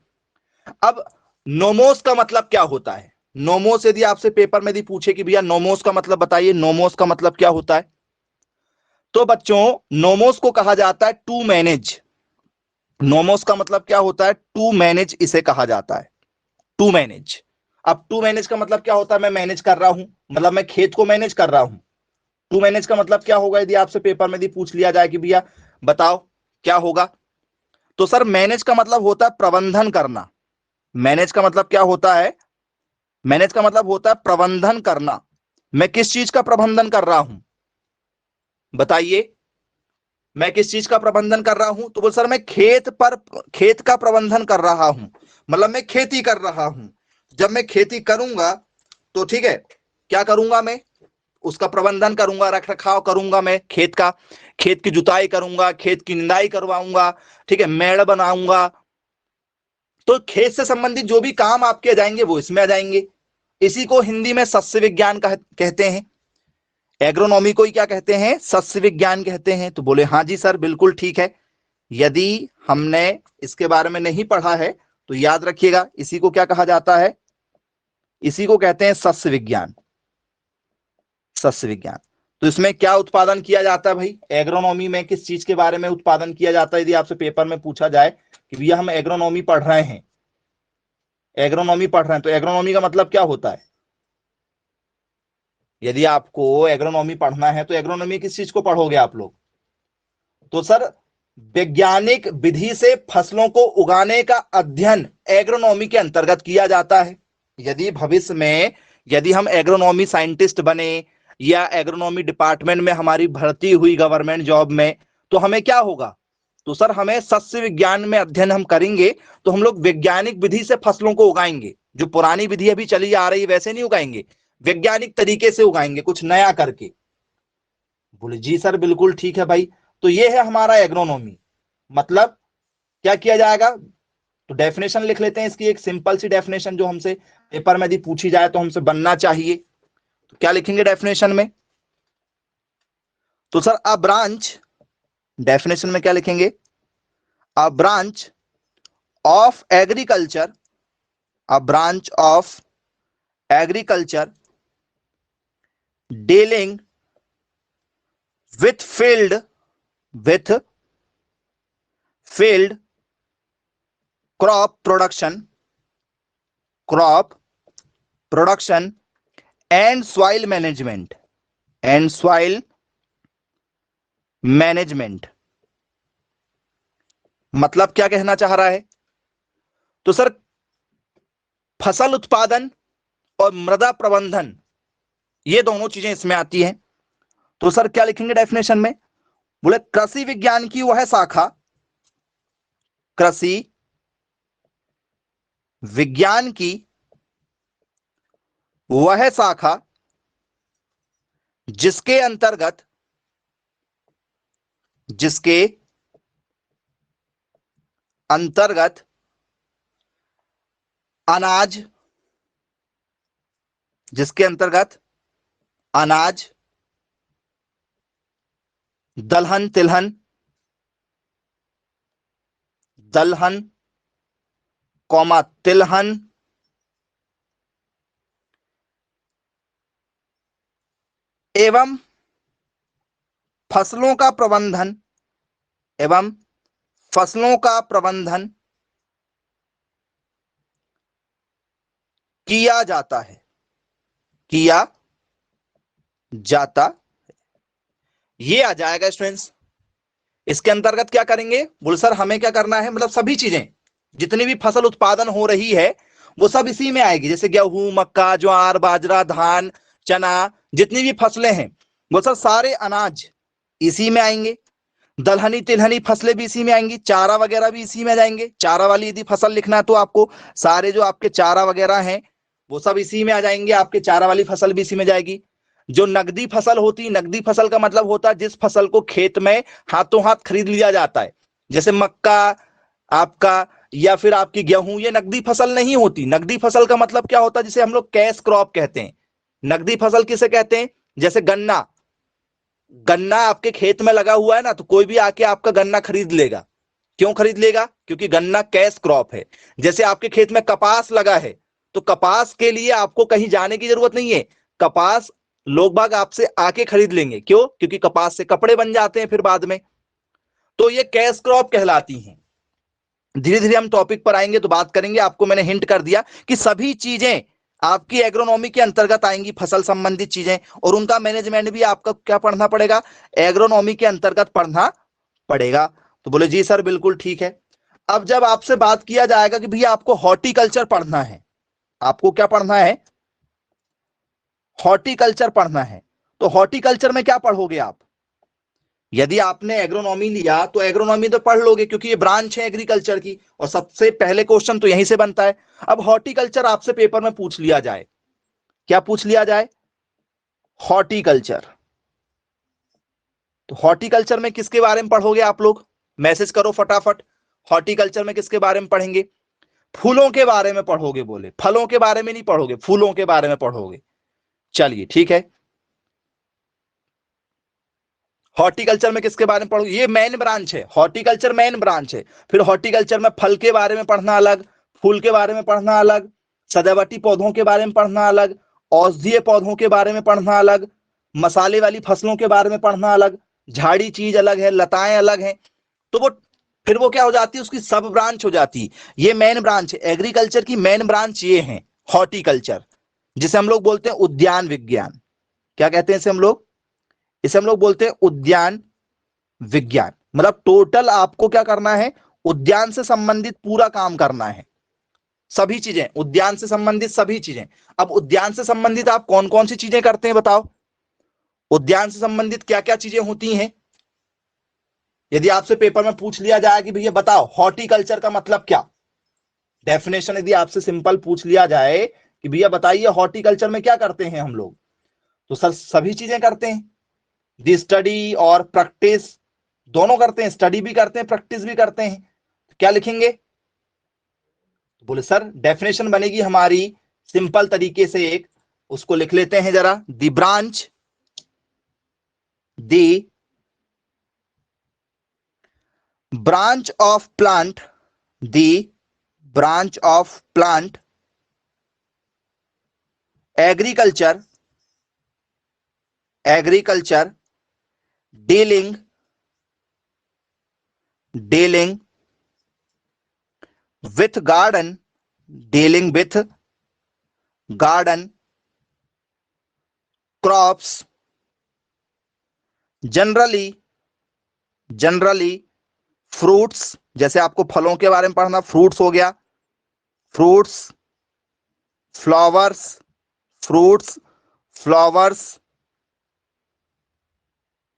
अब नोमोस का मतलब क्या होता है? नोमोस यदि आपसे पेपर में यदि पूछे कि भैया नोमोस का मतलब बताइए, नोमोस का मतलब क्या होता है? तो बच्चों नोमोस को कहा जाता है टू मैनेज। नोमोस का मतलब क्या होता है? टू मैनेज इसे कहा जाता है, टू मैनेज। अब टू मैनेज का मतलब क्या होता है? मैं मैनेज कर रहा हूं, मतलब मैं खेत को मैनेज कर रहा हूं। टू मैनेज का मतलब क्या होगा यदि आपसे पेपर में यदि पूछ लिया जाए कि भैया बताओ क्या होगा? तो सर मैनेज का मतलब होता है प्रबंधन करना। मैनेज का मतलब क्या होता है? मैनेज का मतलब होता है प्रबंधन करना। मैं किस चीज का प्रबंधन कर रहा हूं बताइए? मैं किस चीज का प्रबंधन कर रहा हूं? तो बोल सर मैं खेत का प्रबंधन कर रहा हूं, मतलब मैं खेती कर रहा हूं। जब मैं खेती करूंगा तो ठीक है, क्या करूंगा मैं? उसका प्रबंधन करूंगा, रख रखाव करूंगा मैं खेत का, खेत की जुताई करूंगा, खेत की निंदाई करवाऊंगा, ठीक है, मेड़ बनाऊंगा। तो खेत से संबंधित जो भी काम आपके आ जाएंगे वो इसमें आ जाएंगे। इसी को हिंदी में सस्य विज्ञान कहते हैं। एग्रोनॉमी को ही क्या कहते हैं? सस्य विज्ञान कहते हैं। तो बोले हाँ जी सर, बिल्कुल ठीक है। यदि हमने इसके बारे में नहीं पढ़ा है तो याद रखिएगा, इसी को क्या कहा जाता है? इसी को कहते हैं सस्य विज्ञान। सस्य विज्ञान। तो इसमें क्या उत्पादन किया जाता है भाई? एग्रोनॉमी में किस चीज के बारे में उत्पादन किया जाता है? यदि आपसे पेपर में पूछा जाए कि भैया हम एग्रोनॉमी पढ़ रहे हैं, एग्रोनॉमी पढ़ रहे हैं, तो एग्रोनॉमी का मतलब क्या होता है? यदि आपको एग्रोनॉमी पढ़ना है तो एग्रोनॉमी किस चीज को पढ़ोगे आप लोग? तो सर, वैज्ञानिक विधि से फसलों को उगाने का अध्ययन एग्रोनॉमी के अंतर्गत किया जाता है। यदि भविष्य में यदि हम एग्रोनॉमी साइंटिस्ट बने या एग्रोनॉमी डिपार्टमेंट में हमारी भर्ती हुई गवर्नमेंट जॉब में, तो हमें क्या होगा? तो सर, हमें सस्य विज्ञान में अध्ययन हम करेंगे तो हम लोग वैज्ञानिक विधि से फसलों को उगाएंगे। जो पुरानी विधि अभी चली आ रही है वैसे नहीं उगाएंगे, वैज्ञानिक तरीके से उगाएंगे, कुछ नया करके। बोले जी सर, बिल्कुल ठीक है भाई। तो ये है हमारा एग्रोनॉमी। मतलब क्या किया जाएगा? तो डेफिनेशन लिख लेते हैं इसकी, एक सिंपल सी डेफिनेशन जो हमसे पेपर में यदि पूछी जाए तो हमसे बनना चाहिए। तो क्या लिखेंगे डेफिनेशन में? तो सर, अ ब्रांच, डेफिनेशन में क्या लिखेंगे? A branch of agriculture, a branch of agriculture dealing with field crop production and soil management. मतलब क्या कहना चाह रहा है? तो सर, फसल उत्पादन और मृदा प्रबंधन, ये दोनों चीजें इसमें आती हैं। तो सर क्या लिखेंगे डेफिनेशन में? बोले कृषि विज्ञान की वह शाखा, कृषि विज्ञान की वह शाखा जिसके अंतर्गत अनाज, दलहन तिलहन एवं फसलों का प्रबंधन किया जाता। ये आ जाएगा स्टूडेंट्स। इसके अंतर्गत क्या करेंगे? बोल सर, हमें क्या करना है? मतलब सभी चीजें, जितनी भी फसल उत्पादन हो रही है वो सब इसी में आएगी। जैसे गेहूं, मक्का, ज्वार, बाजरा, धान, चना, जितनी भी फसलें हैं वो सब सारे अनाज इसी में आएंगे। दलहनी तिलहनी फसलें भी इसी में आएंगी, चारा वगैरह भी इसी में जाएंगे। चारा वाली यदि फसल लिखना है तो आपको सारे जो आपके चारा वगैरह हैं वो सब इसी में आ जाएंगे, आपके चारा वाली फसल भी इसी में जाएगी। जो नगदी फसल होती, नगदी फसल का मतलब होता है जिस फसल को खेत में हाथों हाथ खरीद लिया जाता है, जैसे मक्का आपका या फिर आपकी गेहूं, ये नगदी फसल नहीं होती। नगदी फसल का मतलब क्या होता है? जिसे हम लोग कैश क्रॉप कहते हैं। नगदी फसल किसे कहते हैं? जैसे गन्ना, गन्ना आपके खेत में लगा हुआ है ना, तो कोई भी आके आपका गन्ना खरीद लेगा। क्यों खरीद लेगा? क्योंकि गन्ना कैश क्रॉप है। जैसे आपके खेत में कपास लगा है, तो कपास के लिए आपको कहीं जाने की जरूरत नहीं है। कपास लोग बाग आपसे आके खरीद लेंगे। क्यों? क्योंकि कपास से कपड़े बन जाते हैं फिर बाद में। तो ये कैश क्रॉप कहलाती हैं। धीरे धीरे हम टॉपिक पर आएंगे तो बात करेंगे। आपको मैंने हिंट कर दिया कि सभी चीजें आपकी एग्रोनॉमी के अंतर्गत आएंगी, फसल संबंधित चीजें, और उनका मैनेजमेंट भी आपका क्या पढ़ना पड़ेगा? एग्रोनॉमी के अंतर्गत पढ़ना पड़ेगा। तो बोले जी सर, बिल्कुल ठीक है। अब जब आपसे बात किया जाएगा कि भैया आपको हॉर्टिकल्चर पढ़ना है, आपको क्या पढ़ना है? हॉर्टिकल्चर पढ़ना है। तो हॉर्टिकल्चर में क्या पढ़ोगे आप? यदि आपने एग्रोनॉमी लिया तो एग्रोनॉमी तो पढ़ लोगे क्योंकि ये ब्रांच है एग्रीकल्चर की, और सबसे पहले क्वेश्चन तो यहीं से बनता है। अब हॉर्टिकल्चर आपसे पेपर में पूछ लिया जाए, क्या पूछ लिया जाए? हॉर्टिकल्चर। तो हॉर्टिकल्चर में किसके बारे में पढ़ोगे आप लोग? मैसेज करो फटाफट। हॉर्टिकल्चर में किसके बारे में पढ़ेंगे? फूलों के बारे में पढ़ोगे। बोले फलों के बारे में नहीं पढ़ोगे, फूलों के बारे में पढ़ोगे। चलिए ठीक है। हॉर्टिकल्चर में किसके बारे में पढ़ोगे, ये मेन ब्रांच है, हॉर्टिकल्चर मेन ब्रांच है। फिर हॉर्टिकल्चर में फल के बारे में पढ़ना अलग, फूल के बारे में पढ़ना अलग, सजावटी पौधों के बारे में पढ़ना अलग, औषधीय पौधों के बारे में पढ़ना अलग, मसाले वाली फसलों के बारे में पढ़ना अलग, झाड़ी चीज अलग है, लताएं अलग हैं। तो वो फिर वो क्या हो जाती है, उसकी सब ब्रांच हो जाती है। ये मेन ब्रांच है, एग्रीकल्चर की मेन ब्रांच ये है हॉर्टिकल्चर, जिसे हम लोग बोलते हैं उद्यान विज्ञान। क्या कहते हैं इसे हम लोग, इसे हम लोग बोलते हैं उद्यान विज्ञान। मतलब टोटल आपको क्या करना है, उद्यान से संबंधित पूरा काम करना है, सभी चीजें उद्यान से संबंधित सभी चीजें। अब उद्यान से संबंधित आप कौन कौन सी चीजें करते हैं बताओ, उद्यान से संबंधित क्या क्या चीजें होती हैं। यदि आपसे पेपर में पूछ लिया जाए कि भैया बताओ हॉर्टिकल्चर का मतलब क्या, डेफिनेशन यदि आपसे सिंपल पूछ लिया जाए कि भैया बताइए हॉर्टिकल्चर में क्या करते हैं हम लोग, तो सर सभी चीजें करते हैं, दी स्टडी और प्रैक्टिस दोनों करते हैं, स्टडी भी करते हैं प्रैक्टिस भी करते हैं। तो क्या लिखेंगे, तो बोले सर डेफिनेशन बनेगी हमारी सिंपल तरीके से एक, उसको लिख लेते हैं जरा, दी branch, the branch of plant, the branch of plant agriculture, agriculture dealing, dealing with garden, dealing with garden crops, generally, generally fruits, जैसे आपको फलों के बारे में पढ़ना, फ्रूट्स हो गया, fruits, flowers, fruits, flowers,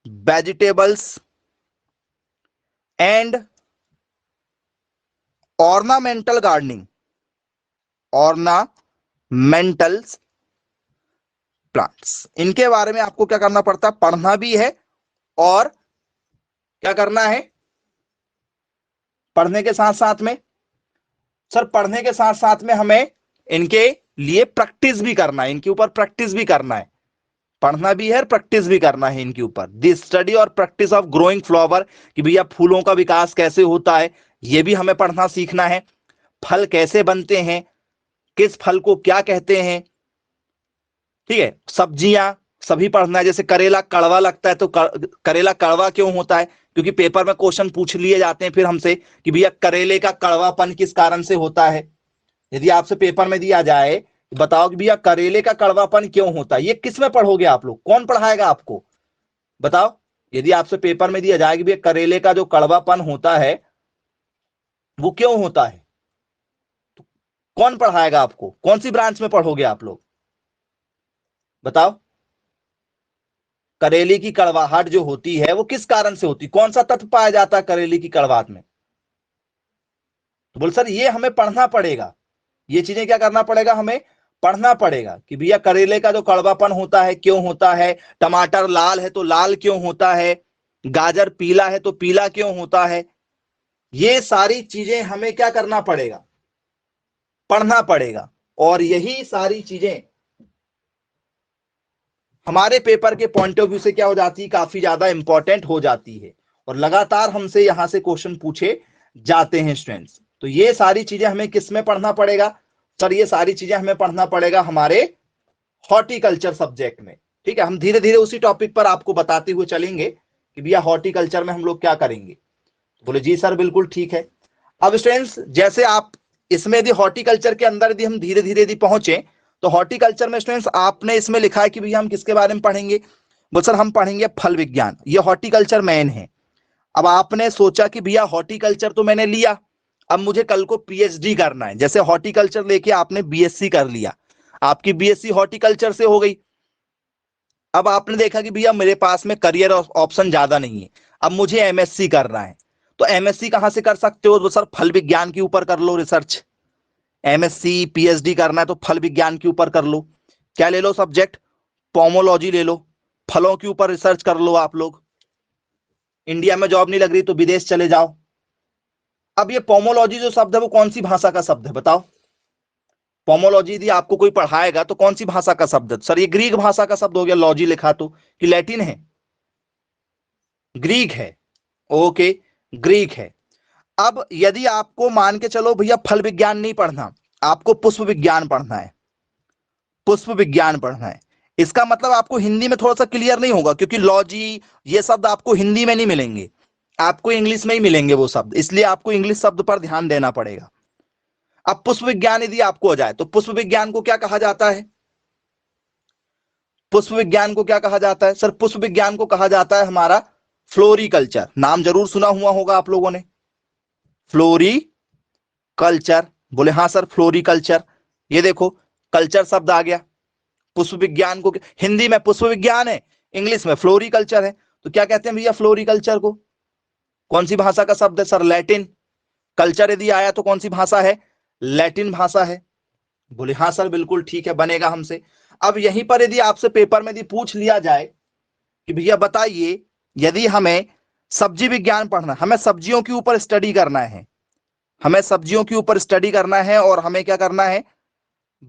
vegetables and ornamental gardening, ornamental plants. इनके बारे में आपको क्या करना पड़ता है, पढ़ना भी है और क्या करना है, पढ़ने के साथ साथ में, सर पढ़ने के साथ साथ में हमें इनके लिए प्रैक्टिस भी करना है, इनके ऊपर प्रैक्टिस भी करना है, पढ़ना भी है प्रैक्टिस भी करना है इनके ऊपर। दी स्टडी और प्रैक्टिस ऑफ ग्रोइंग फ्लावर, कि भैया फूलों का विकास कैसे होता है ये भी हमें पढ़ना सीखना है, फल कैसे बनते हैं, किस फल को क्या कहते हैं, ठीक है, सब्जियां सभी पढ़ना है। जैसे करेला कड़वा लगता है तो करेला कड़वा क्यों होता है, क्योंकि पेपर में क्वेश्चन पूछ लिए जाते हैं फिर हमसे कि भैया करेले का कड़वापन किस कारण से होता है। यदि आपसे पेपर में दिया जाए बताओ कि भैया करेले का कड़वापन क्यों होता है, ये किस में पढ़ोगे आप लोग, कौन पढ़ाएगा आपको बताओ। यदि आपसे पेपर में दिया जाए कि भैया करेले का जो कड़वापन होता है वो क्यों होता है, तो कौन पढ़ाएगा आपको, कौन सी ब्रांच में पढ़ोगे आप लोग बताओ। करेले की कड़वाहट जो होती है वो किस कारण से होती, कौन सा तत्व पाया जाता है करेले की कड़वाहट में, तो बोल सर ये हमें पढ़ना पड़ेगा, ये चीजें क्या करना पड़ेगा, हमें पढ़ना पड़ेगा कि भैया करेले का जो कड़वापन होता है क्यों होता है, टमाटर लाल है तो लाल क्यों होता है, गाजर पीला है तो पीला क्यों होता है, ये सारी चीजें हमें क्या करना पड़ेगा, पढ़ना पड़ेगा। और यही सारी चीजें हमारे पेपर के पॉइंट ऑफ व्यू से क्या हो जाती है, काफी ज्यादा इंपॉर्टेंट हो जाती है और लगातार हमसे यहां से क्वेश्चन पूछे जाते हैं स्टूडेंट्स। तो ये सारी चीजें हमें किस में पढ़ना पड़ेगा, सर ये सारी चीजें हमें पढ़ना पड़ेगा हमारे हॉर्टिकल्चर सब्जेक्ट में। ठीक है, हम धीरे धीरे उसी टॉपिक पर आपको बताते हुए चलेंगे कि भैया हॉर्टिकल्चर में हम लोग क्या करेंगे। बोले जी सर बिल्कुल ठीक है। अब स्टूडेंट्स जैसे आप इसमें यदि हॉर्टिकल्चर के अंदर यदि हम धीरे धीरे यदि पहुंचे तो हॉर्टिकल्चर में स्टूडेंट्स आपने इसमें लिखा है कि भैया हम किसके बारे में पढ़ेंगे, बोल सर हम पढ़ेंगे फल विज्ञान, ये हॉर्टिकल्चर मेन है। अब आपने सोचा कि भैया हॉर्टिकल्चर तो मैंने लिया, अब मुझे कल को पीएचडी करना है, जैसे हॉर्टिकल्चर लेके आपने बीएससी कर लिया, आपकी बीएससी हॉर्टिकल्चर से हो गई। अब आपने देखा कि भैया मेरे पास में करियर ऑप्शन ज्यादा नहीं है, अब मुझे एमएससी करना है, तो एमएससी कहां से कर सकते हो, तो सर फल विज्ञान के ऊपर कर लो रिसर्च, एमएससी पीएचडी करना है तो फल विज्ञान के ऊपर कर लो। क्या ले लो सब्जेक्ट, पोमोलॉजी ले लो, फलों के ऊपर रिसर्च कर लो आप लोग। इंडिया में जॉब नहीं लग रही तो विदेश चले जाओ। अब ये पोमोलॉजी जो शब्द है वो कौन सी भाषा का शब्द है बताओ, पोमोलॉजी यदि आपको कोई पढ़ाएगा तो कौन सी भाषा का शब्द है, सर ये ग्रीक भाषा का शब्द हो गया, लॉजी लिखा तो कि लैटिन है, ग्रीक है, ओके, ग्रीक है। अब यदि आपको मान के चलो भैया फल विज्ञान नहीं पढ़ना, आपको पुष्प विज्ञान पढ़ना है, पुष्प विज्ञान पढ़ना है, इसका मतलब आपको हिंदी में थोड़ा सा क्लियर नहीं होगा, क्योंकि लॉजी ये शब्द आपको हिंदी में नहीं मिलेंगे, आपको इंग्लिश में ही मिलेंगे वो शब्द, इसलिए आपको इंग्लिश शब्द पर ध्यान देना पड़ेगा। अब पुष्प विज्ञान यदि आपको आ जाए तो पुष्प विज्ञान को क्या कहा जाता है? पुष्प विज्ञान को क्या कहा जाता है? सर पुष्प विज्ञान को कहा जाता है हमारा फ्लोरिकल्चर। नाम जरूर सुना हुआ होगा आप लोगों ने, फ्लोरिकल्चर। बोले हाँ सर फ्लोरिकल्चर। ये देखो कल्चर शब्द आ गया। पुष्प विज्ञान को हिंदी में पुष्प विज्ञान है, इंग्लिश में फ्लोरिकल्चर है, तो क्या कहते हैं भैया फ्लोरिकल्चर को? कौन सी भाषा का शब्द है सर? लैटिन। कल्चर यदि आया तो कौन सी भाषा है? लैटिन भाषा है। बोले हाँ सर बिल्कुल ठीक है, बनेगा हमसे। अब यहीं पर यदि आपसे पेपर में यदि पूछ लिया जाए कि भैया बताइए, यदि हमें सब्जी विज्ञान पढ़ना, हमें सब्जियों के ऊपर स्टडी करना है, हमें सब्जियों के ऊपर स्टडी करना है और हमें क्या करना है,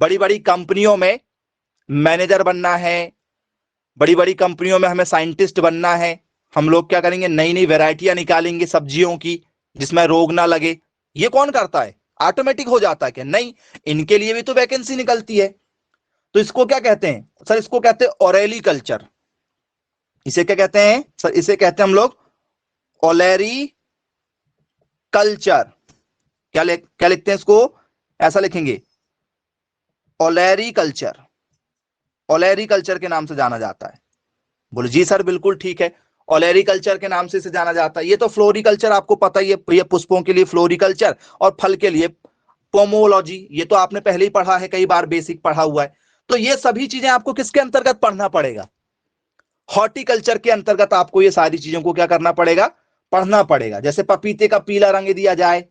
बड़ी बड़ी कंपनियों में मैनेजर बनना है, बड़ी बड़ी कंपनियों में हमें साइंटिस्ट बनना है, हम लोग क्या करेंगे, नई नई वेराइटियां निकालेंगे सब्जियों की जिसमें रोग ना लगे। ये कौन करता है? ऑटोमेटिक हो जाता है क्या? नहीं, इनके लिए भी तो वैकेंसी निकलती है। तो इसको क्या कहते हैं सर? इसको कहते हैं ओरेली कल्चर। इसे क्या कहते हैं सर? इसे कहते हैं हम लोग ओलेरी कल्चर। क्या लिखते हैं इसको? ऐसा लिखेंगे ओलेरी कल्चर, ओलेरी कल्चर के नाम से जाना जाता है। बोले जी सर बिल्कुल ठीक है, ओलेरिकल्चर के नाम से इसे जाना जाता है। ये तो फ्लोरिकल्चर आपको पता ही है, ये पुष्पों के लिए फ्लोरिकल्चर और फल के लिए पोमोलॉजी, ये तो आपने पहले ही पढ़ा है, कई बार बेसिक पढ़ा हुआ है। तो ये सभी चीजें आपको किसके अंतर्गत पढ़ना पड़ेगा? हॉर्टिकल्चर के अंतर्गत आपको ये सारी चीजों को क्या करना पड़ेगा? पढ़ना पड़ेगा। जैसे पपीते का पीला रंग दिया जाए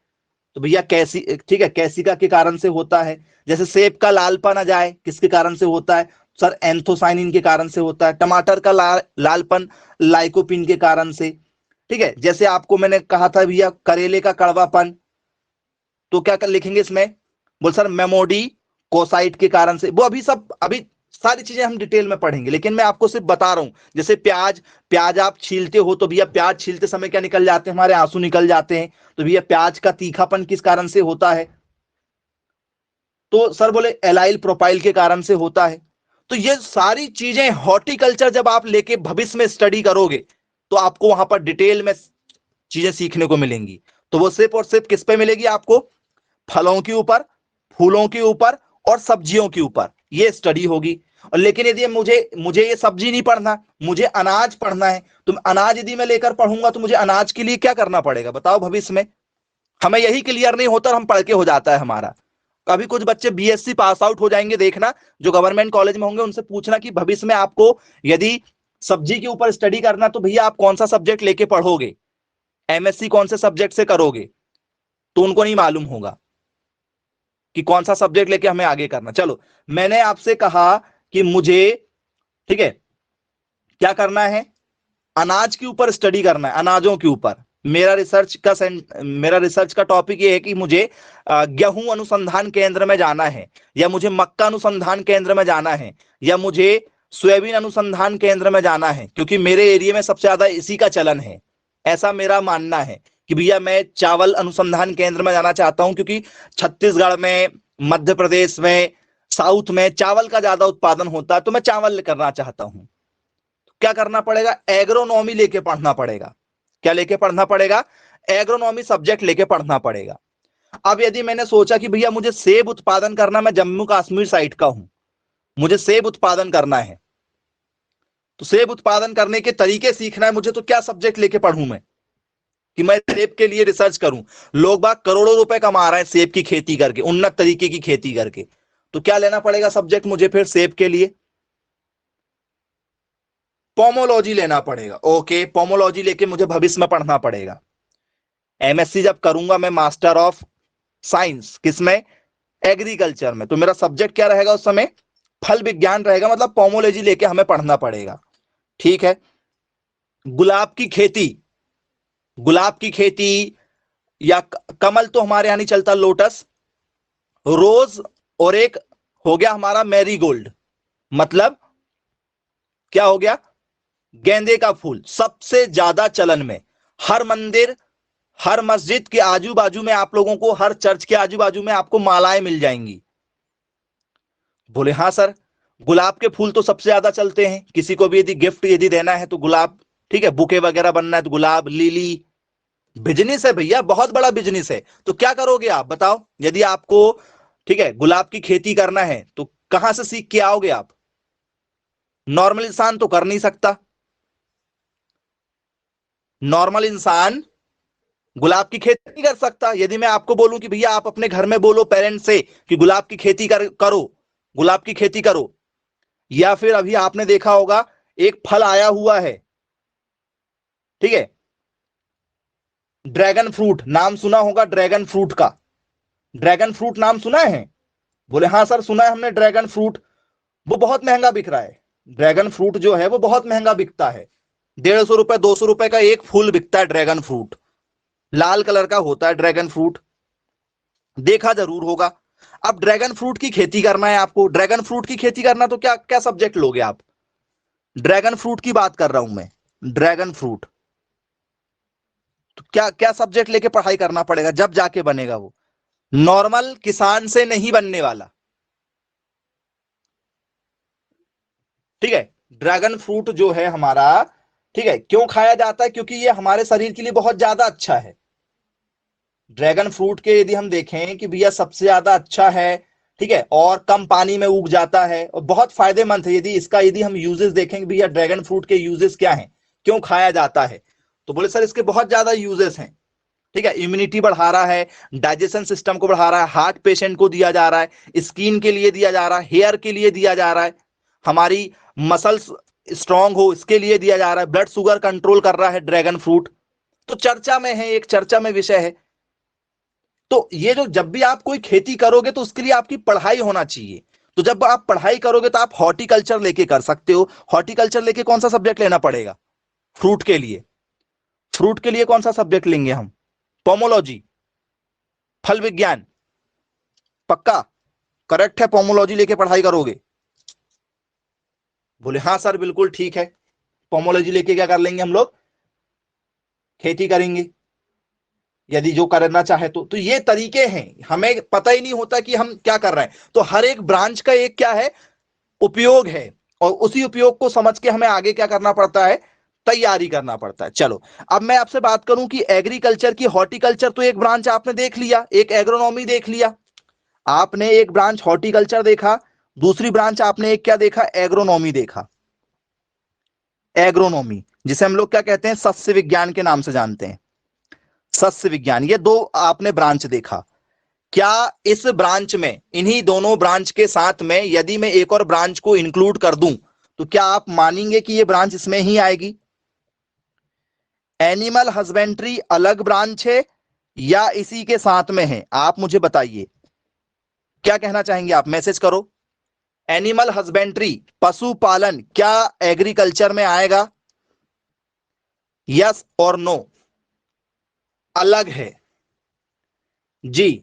तो भैया कैसी, ठीक है, कैसिका के कारण से होता है। जैसे सेब का लालपन आ जाए, किसके कारण से होता है सर? एंथोसाइनिन के कारण से होता है। टमाटर का लालपन लाइकोपिन के कारण से। ठीक है, जैसे आपको मैंने कहा था भैया करेले का कड़वापन, तो क्या कर लिखेंगे इसमें? बोल सर मेमोडी कोसाइट के कारण से। वो अभी सारी चीजें हम डिटेल में पढ़ेंगे, लेकिन मैं आपको सिर्फ बता रहा हूं। जैसे प्याज, प्याज आप छीलते हो तो भैया प्याज छीलते समय क्या निकल जाते हैं? हमारे आंसू निकल जाते हैं। तो भैया प्याज का तीखापन किस कारण से होता है? तो सर बोले एलाइल प्रोपाइल के कारण से होता है। तो ये सारी चीजें हॉर्टिकल्चर जब आप लेके भविष्य में स्टडी करोगे तो आपको वहां पर डिटेल में चीजें सीखने को मिलेंगी। तो वो सिर्फ और सिर्फ किस पे मिलेगी आपको? फलों के ऊपर, फूलों के ऊपर और सब्जियों के ऊपर ये स्टडी होगी। और लेकिन यदि मुझे मुझे ये सब्जी नहीं पढ़ना, मुझे अनाज पढ़ना है, तो अनाज यदि मैं लेकर पढ़ूंगा तो मुझे अनाज के लिए क्या करना पड़ेगा बताओ भविष्य में? हमें यही क्लियर नहीं होता और हम पढ़ के हो जाता है हमारा। कभी कुछ बच्चे बीएससी पास आउट हो जाएंगे, देखना जो गवर्नमेंट कॉलेज में होंगे उनसे पूछना कि भविष्य में आपको यदि सब्जी के ऊपर स्टडी करना तो भैया आप कौन सा सब्जेक्ट लेके पढ़ोगे, एमएससी कौन से सब्जेक्ट से करोगे? तो उनको नहीं मालूम होगा कि कौन सा सब्जेक्ट लेके हमें आगे करना। चलो, मैंने आपसे कहा कि मुझे, ठीक है, क्या करना है? अनाज के ऊपर स्टडी करना है, अनाजों के ऊपर। मेरा रिसर्च का टॉपिक ये है कि मुझे गेहूं अनुसंधान केंद्र में जाना है, या मुझे मक्का अनुसंधान केंद्र में जाना है, या मुझे सोयाबीन अनुसंधान केंद्र में जाना है, क्योंकि मेरे एरिया में सबसे ज्यादा इसी का चलन है। ऐसा मेरा मानना है कि भैया मैं चावल अनुसंधान केंद्र में जाना चाहता हूं, क्योंकि छत्तीसगढ़ में, मध्य प्रदेश में, साउथ में चावल का ज्यादा उत्पादन होता है, तो मैं चावल करना चाहता हूं। क्या करना पड़ेगा? एग्रोनॉमी लेके पढ़ना पड़ेगा। क्या लेके पढ़ना पड़ेगा? एग्रोनॉमी सब्जेक्ट लेके पढ़ना पड़ेगा। अब यदि मैंने सोचा कि भैया मुझे सेब उत्पादन करना, मैं जम्मू कश्मीर साइड का हूं, मुझे सेब उत्पादन करना है, तो सेब उत्पादन करने के तरीके सीखना है मुझे, तो क्या सब्जेक्ट लेके पढ़ूं मैं कि मैं सेब के लिए रिसर्च करूं? लोग बाग करोड़ों रुपए कमा रहे हैं सेब की खेती करके, उन्नत तरीके की खेती करके। तो क्या लेना पड़ेगा सब्जेक्ट मुझे फिर सेब के लिए? पोमोलॉजी लेना पड़ेगा। ओके, पोमोलॉजी लेके मुझे भविष्य में पढ़ना पड़ेगा। एमएससी जब करूंगा मैं मास्टर ऑफ साइंस, किसमें? एग्रीकल्चर में, तो मेरा सब्जेक्ट क्या रहेगा उस समय? फल विज्ञान रहेगा, मतलब पोमोलॉजी लेके हमें पढ़ना पड़ेगा। ठीक है, गुलाब की खेती, गुलाब की खेती या कमल तो हमारे यहां नहीं चलता, लोटस, रोज, और एक हो गया हमारा मैरीगोल्ड। मतलब क्या हो गया? गेंदे का फूल सबसे ज्यादा चलन में, हर मंदिर, हर मस्जिद के आजू बाजू में आप लोगों को, हर चर्च के आजू बाजू में आपको मालाएं मिल जाएंगी। बोले हाँ सर। गुलाब के फूल तो सबसे ज्यादा चलते हैं, किसी को भी यदि गिफ्ट यदि देना है तो गुलाब, ठीक है, बुके वगैरह बनना है तो गुलाब, लिली। बिजनेस है भैया, बहुत बड़ा बिजनेस है। तो क्या करोगे आप बताओ, यदि आपको, ठीक है, गुलाब की खेती करना है तो कहां से सीख के आओगे आप? नॉर्मल इंसान तो कर नहीं सकता। नॉर्मल इंसान गुलाब की खेती नहीं कर सकता। यदि मैं आपको बोलूं कि भैया आप अपने घर में बोलो पेरेंट्स से कि गुलाब की खेती करो, गुलाब की खेती करो, या फिर अभी आपने देखा होगा एक फल आया हुआ है, ठीक है, ड्रैगन फ्रूट, नाम सुना होगा ड्रैगन फ्रूट का। ड्रैगन फ्रूट नाम सुना है? बोले हाँ सर सुना है हमने ड्रैगन फ्रूट। वो बहुत महंगा बिक रहा है। ड्रैगन फ्रूट जो है वो बहुत महंगा बिकता है। 150 रुपए 200 रुपए का एक फूल बिकता है ड्रैगन फ्रूट। लाल कलर का होता है ड्रैगन फ्रूट, देखा जरूर होगा। अब ड्रैगन फ्रूट की खेती करना है आपको, ड्रैगन फ्रूट की खेती करना तो क्या क्या सब्जेक्ट लोगे आप? ड्रैगन फ्रूट की बात कर रहा हूं मैं, ड्रैगन फ्रूट। तो क्या क्या सब्जेक्ट लेके पढ़ाई करना पड़ेगा जब जाके बनेगा वो? नॉर्मल किसान से नहीं बनने वाला, ठीक है। ड्रैगन फ्रूट जो है हमारा, ठीक है, क्यों खाया जाता है? क्योंकि ये हमारे शरीर के लिए बहुत ज्यादा अच्छा है। ड्रैगन फ्रूट के यदि हम देखें कि भैया सबसे ज्यादा अच्छा है, ठीक है, और कम पानी में उग जाता है और बहुत फायदेमंद है। यदि इसका यदि हम यूजेस देखें भैया ड्रैगन फ्रूट के यूजेस क्या हैं, क्यों खाया जाता है, तो बोले सर इसके बहुत ज्यादा यूजेस हैं। ठीक है, इम्यूनिटी बढ़ा रहा है, डाइजेशन सिस्टम को बढ़ा रहा है, हार्ट पेशेंट को दिया जा रहा है, स्किन के लिए दिया जा रहा है, हेयर के लिए दिया जा रहा है, हमारी मसल्स स्ट्रांग हो इसके लिए दिया जा रहा है, ब्लड शुगर कंट्रोल कर रहा है ड्रैगन फ्रूट। तो चर्चा में है, एक चर्चा में विषय है। तो ये जो जब भी आप कोई खेती करोगे तो उसके लिए आपकी पढ़ाई होना चाहिए। तो जब आप पढ़ाई करोगे तो आप हॉर्टिकल्चर लेके कर सकते हो। हॉर्टिकल्चर लेके कौन सा सब्जेक्ट लेना पड़ेगा? फ्रूट के लिए, फ्रूट के लिए कौन सा सब्जेक्ट लेंगे हम? पोमोलॉजी, फल विज्ञान। पक्का? करेक्ट है, पोमोलॉजी लेके पढ़ाई करोगे? बोले हाँ सर बिल्कुल ठीक है। पोमोलॉजी लेके क्या कर लेंगे हम लोग? खेती करेंगे, यदि जो करना चाहे तो ये तरीके हैं। हमें पता ही नहीं होता कि हम क्या कर रहे हैं। तो हर एक ब्रांच का एक क्या है, उपयोग है, और उसी उपयोग को समझ के हमें आगे क्या करना पड़ता है, तैयारी करना पड़ता है। चलो अब मैं आपसे बात करूं कि एग्रीकल्चर की, हॉर्टिकल्चर तो एक ब्रांच आपने देख लिया, एक एग्रोनॉमी देख लिया आपने, एक ब्रांच हॉर्टिकल्चर देखा, दूसरी ब्रांच आपने एक क्या देखा, एग्रोनॉमी देखा। एग्रोनॉमी जिसे हम लोग क्या कहते हैं, सस्य विज्ञान के नाम से जानते हैं, सस्य विज्ञान। ये दो आपने ब्रांच देखा। क्या इस ब्रांच में, इन्हीं दोनों ब्रांच के साथ में यदि मैं एक और ब्रांच को इंक्लूड कर दूं तो क्या आप मानेंगे कि ये ब्रांच इसमें ही आएगी? एनिमल हस्बेंड्री अलग ब्रांच है या इसी के साथ में है? आप मुझे बताइए, क्या कहना चाहेंगे आप? मैसेज करो। एनिमल हस्बेंड्री, पशुपालन, क्या एग्रीकल्चर में आएगा? यस और नो? अलग है जी,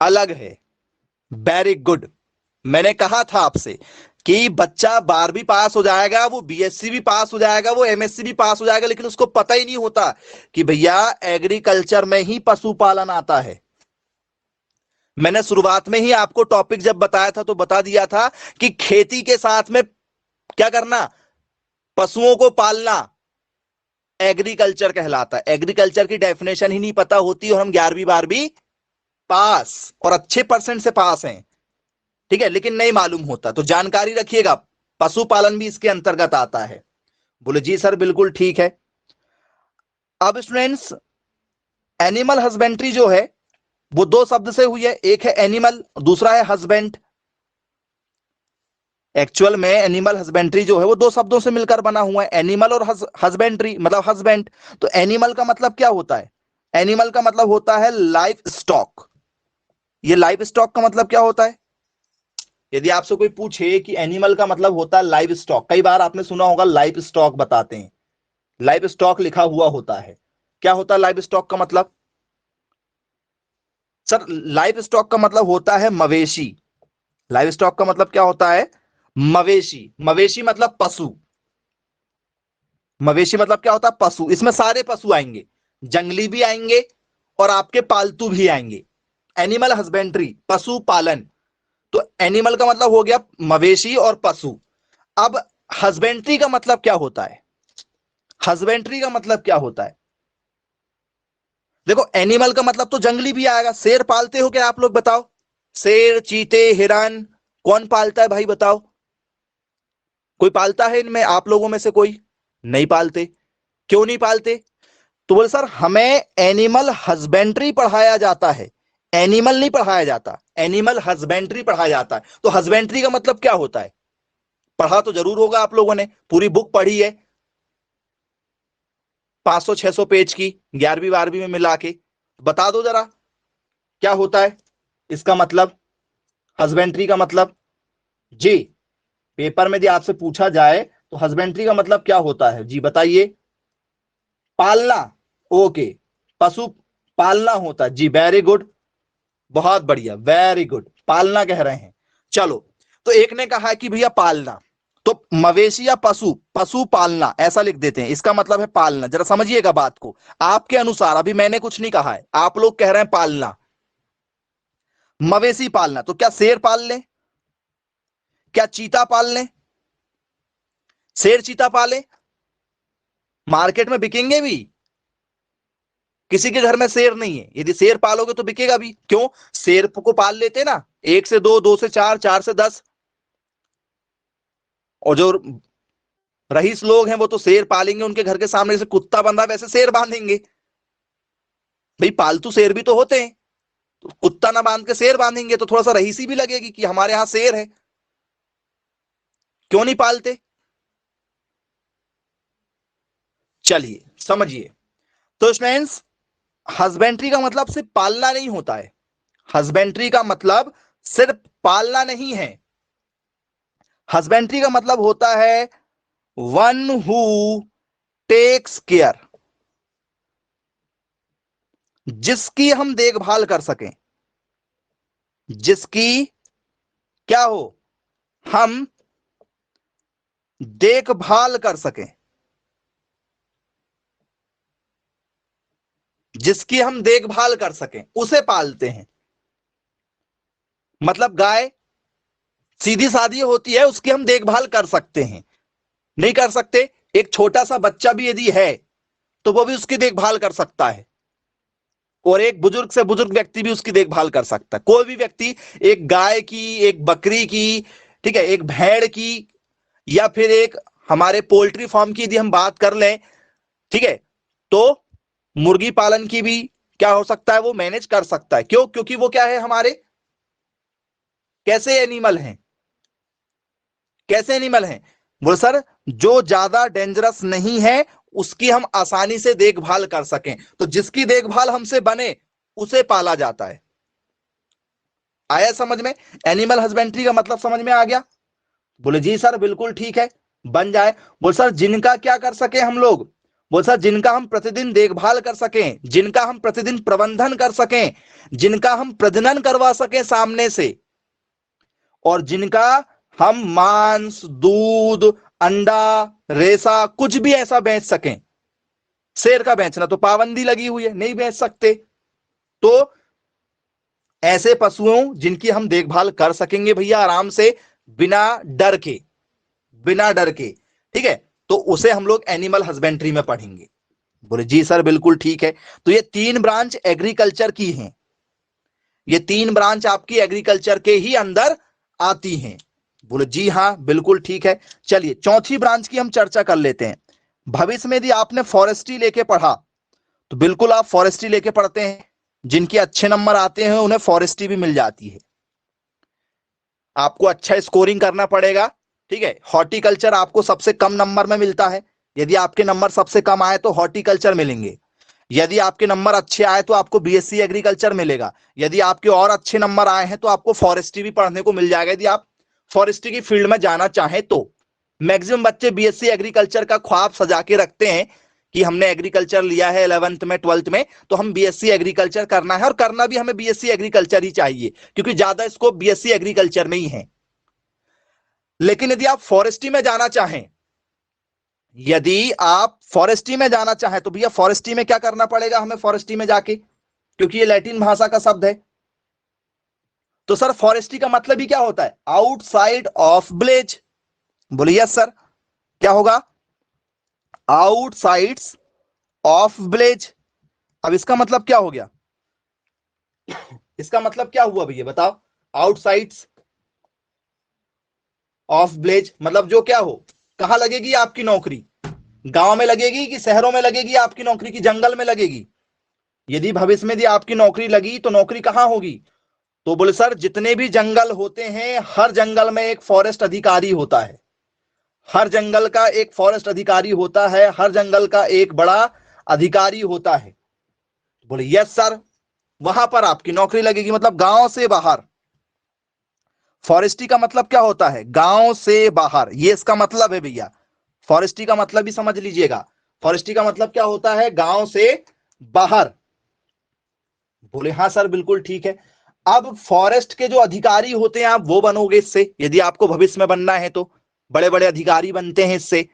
अलग है। Very good. मैंने कहा था आपसे कि बच्चा 12वीं पास हो जाएगा, वो बीएससी भी पास हो जाएगा, वो एमएससी भी पास हो जाएगा, लेकिन उसको पता ही नहीं होता कि भैया एग्रीकल्चर में ही पशुपालन आता है। मैंने शुरुआत में ही आपको टॉपिक जब बताया था तो बता दिया था कि खेती के साथ में क्या करना, पशुओं को पालना, एग्रीकल्चर कहलाता है। एग्रीकल्चर की डेफिनेशन ही नहीं पता होती और हम 11वीं 12वीं पास और अच्छे परसेंट से पास हैं, ठीक है, लेकिन नहीं मालूम होता। तो जानकारी रखिएगा, पशुपालन भी इसके अंतर्गत आता है। बोले जी सर बिल्कुल ठीक है। अब स्टूडेंट्स, एनिमल हस्बेंड्री जो है वो दो शब्द से हुई है, एक है एनिमल, दूसरा है हस्बेंड। एक्चुअल में एनिमल हस्बेंड्री जो है वो दो शब्दों से मिलकर बना हुआ है, एनिमल और हस्बेंड्री मतलब हस्बैंड। तो एनिमल का मतलब क्या होता है? एनिमल का मतलब होता है लाइफ स्टॉक। ये लाइफ स्टॉक का मतलब क्या होता है? यदि आपसे कोई पूछे कि एनिमल का मतलब होता है लाइव स्टॉक, कई बार आपने सुना होगा लाइव स्टॉक बताते हैं, लाइव स्टॉक लिखा हुआ होता है। क्या होता है लाइव स्टॉक का मतलब? सर लाइव स्टॉक का मतलब होता है मवेशी। लाइव स्टॉक का मतलब क्या होता है? मवेशी। मवेशी मतलब पशु, मवेशी मतलब क्या होता है? पशु। इसमें सारे पशु आएंगे, जंगली भी आएंगे और आपके पालतू भी आएंगे। एनिमल हस्बेंड्री, पशु पालन। तो एनिमल का मतलब हो गया मवेशी और पशु। अब हस्बेंड्री का मतलब क्या होता है? हस्बेंड्री का मतलब क्या होता है? देखो, एनिमल का मतलब तो जंगली भी आएगा। शेर पालते हो क्या आप लोग? बताओ। शेर, चीते, हिरन, कौन पालता है भाई? बताओ। कोई पालता है इनमें आप लोगों में से? कोई नहीं पालते। क्यों नहीं पालते? तो बोले सर हमें एनिमल हस्बेंड्री पढ़ाया जाता है, एनिमल नहीं पढ़ाया जाता, एनिमल हस्बेंड्री पढ़ाया जाता है। तो हस्बेंड्री का मतलब क्या होता है? पढ़ा तो जरूर होगा आप लोगों ने, पूरी बुक पढ़ी है 500-600 पेज की, 11वीं 12वीं में मिला के। बता दो जरा क्या होता है इसका मतलब, हस्बेंड्री का मतलब। जी, पेपर में यदि आपसे पूछा जाए तो हस्बेंड्री का मतलब क्या होता है, जी बताइए। पालना। ओके, पशु पालना होता है। जी वेरी गुड, बहुत बढ़िया, वेरी गुड, पालना कह रहे हैं। चलो, तो एक ने कहा है कि भैया पालना, तो मवेशी या पशु, पशु पालना ऐसा लिख देते हैं, इसका मतलब है पालना। जरा समझिएगा बात को, आपके अनुसार, अभी मैंने कुछ नहीं कहा है, आप लोग कह रहे हैं पालना, मवेशी पालना। तो क्या शेर पाल लें? क्या चीता पाल लें? शेर चीता पाले, मार्केट में बिकेंगे भी। किसी के घर में शेर नहीं है, यदि शेर पालोगे तो बिकेगा भी। क्यों? शेर को पाल लेते ना, 1 से 2, 2 से 4, 4 से 10। और जो रईस लोग हैं वो तो शेर पालेंगे, उनके घर के सामने से कुत्ता बंधा वैसे शेर बांधेंगे। भाई पालतू शेर भी तो होते हैं, तो कुत्ता ना बांध के शेर बांधेंगे तो थोड़ा सा रईसी भी लगेगी कि हमारे यहाँ शेर है। क्यों नहीं पालते? चलिए समझिए। तो स्टूडेंट्स, हस्बेंड्री का मतलब सिर्फ पालना नहीं होता है, हस्बेंड्री का मतलब सिर्फ पालना नहीं है। हस्बेंड्री का मतलब होता है वन हु टेक्स केयर, जिसकी हम देखभाल कर सकें, जिसकी क्या हो, हम देखभाल कर सकें, जिसकी हम देखभाल कर सकें उसे पालते हैं। मतलब गाय सीधी सादी होती है, उसकी हम देखभाल कर सकते हैं। नहीं कर सकते? एक छोटा सा बच्चा भी यदि है तो वो भी उसकी देखभाल कर सकता है, और एक बुजुर्ग से बुजुर्ग व्यक्ति भी उसकी देखभाल कर सकता है। कोई भी व्यक्ति एक गाय की, एक बकरी की, ठीक है, एक भेड़ की, या फिर एक हमारे पोल्ट्री फार्म की यदि हम बात कर लें, ठीक है, तो मुर्गी पालन की भी क्या हो सकता है, वो मैनेज कर सकता है। क्यों? क्योंकि वो क्या है, हमारे कैसे एनिमल हैं, कैसे एनिमल हैं। बोले सर जो ज्यादा डेंजरस नहीं है उसकी हम आसानी से देखभाल कर सकें, तो जिसकी देखभाल हमसे बने उसे पाला जाता है। आया समझ में? एनिमल हस्बेंड्री का मतलब समझ में आ गया? बोले जी सर बिल्कुल ठीक है, बन जाए। बोले सर जिनका क्या कर सके हम लोग? बोले सर जिनका हम प्रतिदिन देखभाल कर सकें, जिनका हम प्रतिदिन प्रबंधन कर सकें, जिनका हम प्रजनन करवा सकें सामने से, और जिनका हम मांस, दूध, अंडा, रेशा कुछ भी ऐसा बेच सकें। शेर का बेचना तो पाबंदी लगी हुई है, नहीं बेच सकते। तो ऐसे पशुओं जिनकी हम देखभाल कर सकेंगे भैया आराम से, बिना डर के, बिना डर के, ठीक है, तो उसे हम लोग एनिमल हस्बेंड्री में पढ़ेंगे। बोले जी सर बिल्कुल ठीक है। तो ये 3 ब्रांच एग्रीकल्चर की हैं, ये 3 ब्रांच आपकी एग्रीकल्चर के ही अंदर आती हैं। बोले जी हाँ बिल्कुल ठीक है। चलिए चौथी ब्रांच की हम चर्चा कर लेते हैं। भविष्य में यदि आपने फॉरेस्ट्री लेके पढ़ा तो बिल्कुल आप फॉरेस्ट्री लेके पढ़ते हैं, जिनके अच्छे नंबर आते हैं उन्हें फॉरेस्ट्री भी मिल जाती है। आपको अच्छा स्कोरिंग करना पड़ेगा, ठीक है। हॉर्टिकल्चर आपको सबसे कम नंबर में मिलता है, यदि आपके नंबर सबसे कम आए तो हॉर्टिकल्चर मिलेंगे। यदि आपके नंबर अच्छे आए तो आपको बीएससी एग्रीकल्चर मिलेगा। यदि आपके और अच्छे नंबर आए हैं तो आपको फॉरेस्ट्री भी पढ़ने को मिल जाएगा, यदि आप फॉरेस्ट्री की फील्ड में जाना चाहें तो। मैक्सिमम बच्चे बीएससी एग्रीकल्चर का ख्वाब सजा के रखते हैं कि हमने एग्रीकल्चर लिया है 11th में 12th में, तो हम बीएससी एग्रीकल्चर करना है, और करना भी हमें बीएससी एग्रीकल्चर ही चाहिए क्योंकि ज्यादा स्कोप बीएससी एग्रीकल्चर में ही है। लेकिन यदि आप फॉरेस्ट्री में जाना चाहें, यदि आप फॉरेस्ट्री में जाना चाहें तो भैया फॉरेस्ट्री में क्या करना पड़ेगा हमें, फॉरेस्ट्री में जाके, क्योंकि ये लैटिन भाषा का शब्द है। तो सर फॉरेस्ट्री का मतलब ही क्या होता है, आउटसाइड ऑफ विलेज। बोलिए यस सर, क्या होगा, आउटसाइड्स ऑफ विलेज। अब इसका मतलब क्या हो गया, इसका मतलब क्या हुआ भैया बताओ, आउटसाइड्स ऑफ विलेज मतलब जो क्या हो, कहां लगेगी आपकी नौकरी, गांव में लगेगी कि शहरों में लगेगी आपकी नौकरी, की जंगल में लगेगी। यदि भविष्य में यदि आपकी नौकरी लगी तो नौकरी कहां होगी, तो बोले सर जितने भी जंगल होते हैं हर जंगल में एक फॉरेस्ट अधिकारी होता है, हर जंगल का एक फॉरेस्ट अधिकारी होता है, हर जंगल का एक बड़ा अधिकारी होता है। बोले यस सर, वहां पर आपकी नौकरी लगेगी, मतलब गांव से बाहर। फॉरेस्ट्री का मतलब क्या होता है, गांव से बाहर, ये इसका मतलब है भैया। फॉरेस्ट्री का मतलब भी समझ लीजिएगा, फॉरेस्ट्री का मतलब क्या होता है, गांव से बाहर। बोले हाँ सर बिल्कुल ठीक है। अब फॉरेस्ट के जो अधिकारी होते हैं आप वो बनोगे इससे, यदि आपको भविष्य में बनना है तो बड़े बड़े अधिकारी बनते हैं इससे।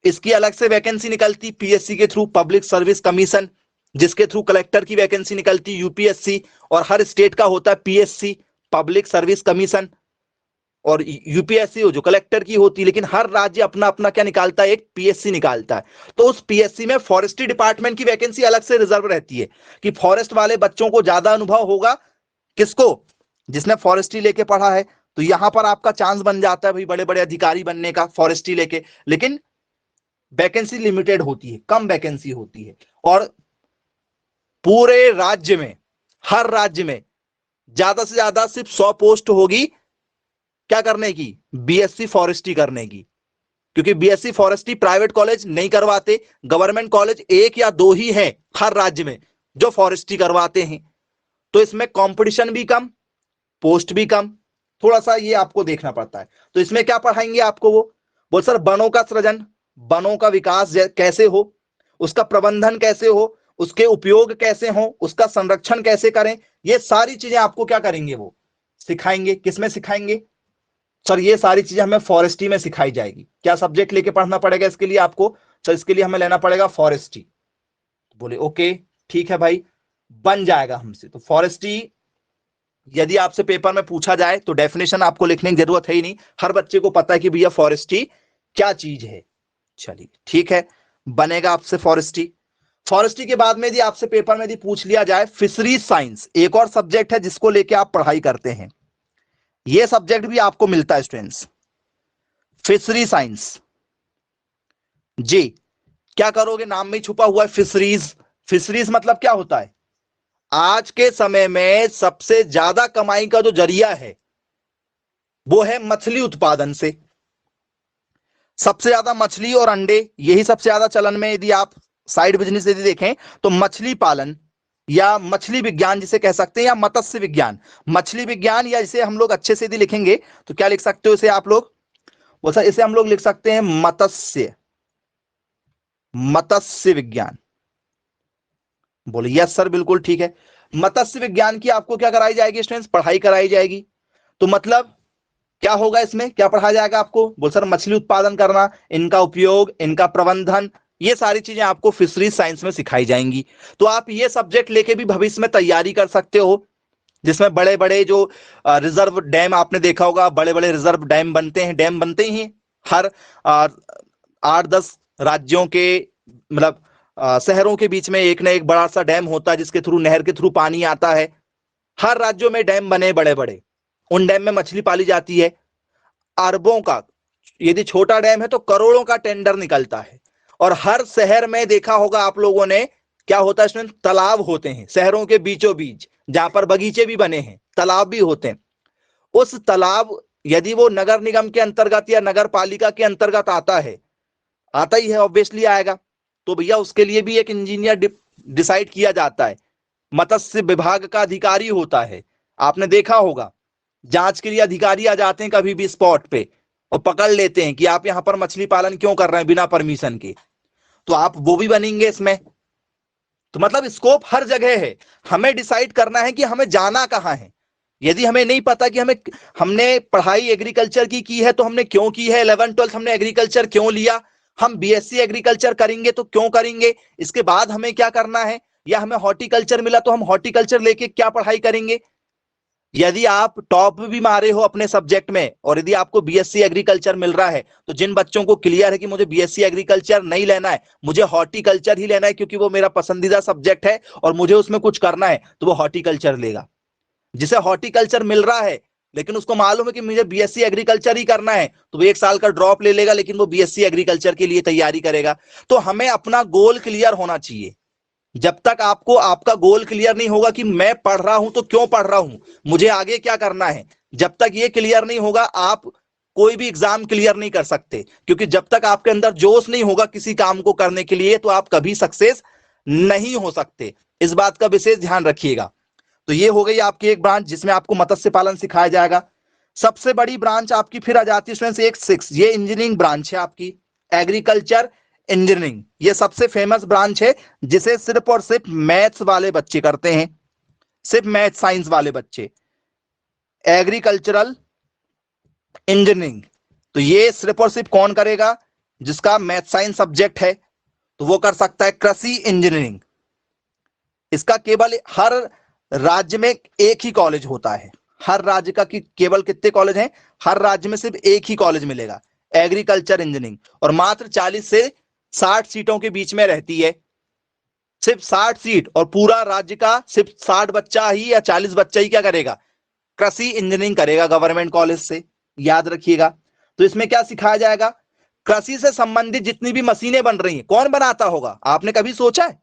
इसकी अलग से वैकेंसी निकलती पीएससी के थ्रू, पब्लिक सर्विस कमीशन, जिसके थ्रू कलेक्टर की वैकेंसी निकलती यूपीएससी, और हर स्टेट का होता है पीएससी, पब्लिक सर्विस कमीशन, और यूपीएससी जो कलेक्टर की होती है। लेकिन हर राज्य अपना अपना क्या निकालता है, एक पीएससी निकालता है। तो उस पीएससी में फॉरेस्ट्री डिपार्टमेंट की वैकेंसी अलग से रिजर्व रहती है, कि फॉरेस्ट वाले बच्चों को ज्यादा अनुभव होगा, किसको, जिसने फॉरेस्ट्री लेके पढ़ा है। तो यहां पर आपका चांस बन जाता है भाई बड़े बड़े अधिकारी बनने का फॉरेस्ट्री लेके। लेकिन वैकेंसी लिमिटेड होती है, कम वैकेंसी होती है, और पूरे राज्य में, हर राज्य में ज्यादा से ज्यादा सिर्फ 100 पोस्ट होगी क्या करने की, बीएससी फॉरेस्ट्री करने की। क्योंकि बीएससी फॉरेस्ट्री प्राइवेट कॉलेज नहीं करवाते, गवर्नमेंट कॉलेज एक या दो ही है हर राज्य में जो फॉरेस्ट्री करवाते हैं। तो इसमें कंपटीशन भी कम, पोस्ट भी कम, थोड़ा सा ये आपको देखना पड़ता है। तो इसमें क्या पढ़ाएंगे आपको, वो बोल सर वनों का सृजन, वनों का विकास कैसे हो, उसका प्रबंधन कैसे हो, उसके उपयोग कैसे हो, उसका संरक्षण कैसे करें, ये सारी चीजें आपको क्या करेंगे, वो सिखाएंगे। किसमें सिखाएंगे सर, ये सारी चीजें हमें फॉरेस्ट्री में सिखाई जाएगी। क्या सब्जेक्ट लेके पढ़ना पड़ेगा इसके लिए आपको, सर इसके लिए हमें लेना पड़ेगा फॉरेस्ट्री। बोले ओके ठीक है भाई, बन जाएगा हमसे। तो फॉरेस्ट्री यदि आपसे पेपर में पूछा जाए तो डेफिनेशन आपको लिखने की जरूरत है ही नहीं, हर बच्चे को पता है कि भैया फॉरेस्ट्री क्या चीज है। चलिए ठीक है, बनेगा आपसे फॉरेस्ट्री। फॉरेस्ट्री के बाद में यदि आपसे पेपर में यदि पूछ लिया जाए फिशरीज साइंस, एक और सब्जेक्ट है जिसको लेके आप पढ़ाई करते हैं, यह सब्जेक्ट भी आपको मिलता है स्टूडेंट्स, फिशरी साइंस। जी, क्या करोगे, नाम में छुपा हुआ है फिशरीज। फिशरीज मतलब क्या होता है, आज के समय में सबसे ज्यादा कमाई का जो जरिया है वो है मछली उत्पादन से। सबसे ज्यादा मछली और अंडे, यही सबसे ज्यादा चलन में, यदि आप साइड बिजनेस यदि देखें तो मछली पालन या मछली विज्ञान जिसे कह सकते हैं, या मत्स्य विज्ञान, मछली विज्ञान, या इसे हम लोग अच्छे से यदि लिखेंगे तो क्या लिख सकते हो इसे आप लोग, वो सर इसे हम लोग लिख सकते हैं मत्स्य, मत्स्य विज्ञान। बोले यस सर बिल्कुल ठीक है। मत्स्य विज्ञान की आपको क्या कराई जाएगी स्टूडेंट्स, पढ़ाई कराई जाएगी। तो मतलब क्या होगा इसमें, क्या पढ़ाया जाएगा आपको, बोल सर मछली उत्पादन करना, इनका उपयोग, इनका प्रबंधन, ये सारी चीजें आपको फिशरीज साइंस में सिखाई जाएंगी। तो आप ये सब्जेक्ट लेके भी भविष्य में तैयारी कर सकते हो, जिसमें बड़े बड़े जो रिजर्व डैम आपने देखा होगा, बड़े बड़े रिजर्व डैम बनते हैं, डैम बनते ही हर 8-10 राज्यों के, मतलब शहरों के बीच में एक ना एक बड़ा सा डैम होता है, जिसके थ्रू, नहर के थ्रू पानी आता है। हर राज्यों में डैम बने बड़े बड़े, उन डैम में मछली पाली जाती है। अरबों का, यदि छोटा डैम है तो करोड़ों का टेंडर निकलता है। और हर शहर में देखा होगा आप लोगों ने, क्या होता है इसमें, तालाब होते हैं शहरों के बीचों बीच, जहां पर बगीचे भी बने हैं, तालाब भी होते हैं। उस तालाब, यदि वो नगर निगम के अंतर्गत या नगर पालिका के अंतर्गत आता है, आता ही है, ऑब्वियसली आएगा, तो भैया उसके लिए भी एक इंजीनियर डिसाइड किया जाता है, मत्स्य विभाग का अधिकारी होता है। आपने देखा होगा जांच के लिए अधिकारी आ जाते हैं कभी भी स्पॉट पे, और पकड़ लेते हैं कि आप यहां पर मछली पालन क्यों कर रहे हैं बिना परमिशन के, तो आप वो भी बनेंगे इसमें। तो मतलब स्कोप हर जगह है, हमें डिसाइड करना है कि हमें जाना कहां है। यदि हमें नहीं पता कि हमने पढ़ाई एग्रीकल्चर की है तो हमने क्यों की है, 11th 12th हमने एग्रीकल्चर क्यों लिया, हम बीएससी एग्रीकल्चर करेंगे तो क्यों करेंगे, इसके बाद हमें क्या करना है, या हमें हॉर्टिकल्चर मिला तो हम हॉर्टिकल्चर लेके क्या पढ़ाई करेंगे। यदि आप टॉप भी मारे हो अपने सब्जेक्ट में और यदि आपको बीएससी एग्रीकल्चर मिल रहा है, तो जिन बच्चों को क्लियर है कि मुझे बीएससी एग्रीकल्चर नहीं लेना है, मुझे हॉर्टिकल्चर ही लेना है क्योंकि वो मेरा पसंदीदा सब्जेक्ट है और मुझे उसमें कुछ करना है, तो वो हॉर्टिकल्चर लेगा। जिसे हॉर्टिकल्चर मिल रहा है लेकिन उसको मालूम है कि मुझे बीएससी एग्रीकल्चर ही करना है, तो वो 1 साल का ड्रॉप ले लेगा, लेकिन वो बीएससी एग्रीकल्चर के लिए तैयारी करेगा। तो हमें अपना गोल क्लियर होना चाहिए। जब तक आपको आपका गोल क्लियर नहीं होगा कि मैं पढ़ रहा हूं तो क्यों पढ़ रहा हूं, मुझे आगे क्या करना है, जब तक ये क्लियर नहीं होगा आप कोई भी एग्जाम क्लियर नहीं कर सकते। क्योंकि जब तक आपके अंदर जोश नहीं होगा किसी काम को करने के लिए, तो आप कभी सक्सेस नहीं हो सकते। इस बात का विशेष ध्यान रखिएगा। तो ये हो गई आपकी एक ब्रांच जिसमें आपको मत्स्य पालन सिखाया जाएगा। सबसे बड़ी ब्रांच आपकी फिर आ जाती है स्टूडेंट्स एक 6, ये इंजीनियरिंग ब्रांच है आपकी, एग्रीकल्चर इंजीनियरिंग। ये सबसे फेमस ब्रांच है जिसे सिर्फ और सिर्फ मैथ्स वाले बच्चे करते हैं, सिर्फ मैथ साइंस वाले बच्चे, एग्रीकल्चरल इंजीनियरिंग। तो ये सिर्फ और सिर्फ कौन करेगा, जिसका मैथ साइंस सब्जेक्ट है, तो वो कर सकता है कृषि इंजीनियरिंग। इसका केवल हर राज्य में एक ही कॉलेज होता है, हर राज्य का केवल कितने कॉलेज हैं, हर राज्य में सिर्फ एक ही कॉलेज मिलेगा एग्रीकल्चर इंजीनियरिंग, और मात्र 40 से 60 सीटों के बीच में रहती है, सिर्फ 60 सीट, और पूरा राज्य का सिर्फ 60 बच्चा ही या 40 बच्चा ही क्या करेगा, कृषि इंजीनियरिंग करेगा गवर्नमेंट कॉलेज से, याद रखिएगा। तो इसमें क्या सिखाया जाएगा, कृषि से संबंधित जितनी भी मशीनें बन रही हैं कौन बनाता होगा, आपने कभी सोचा है,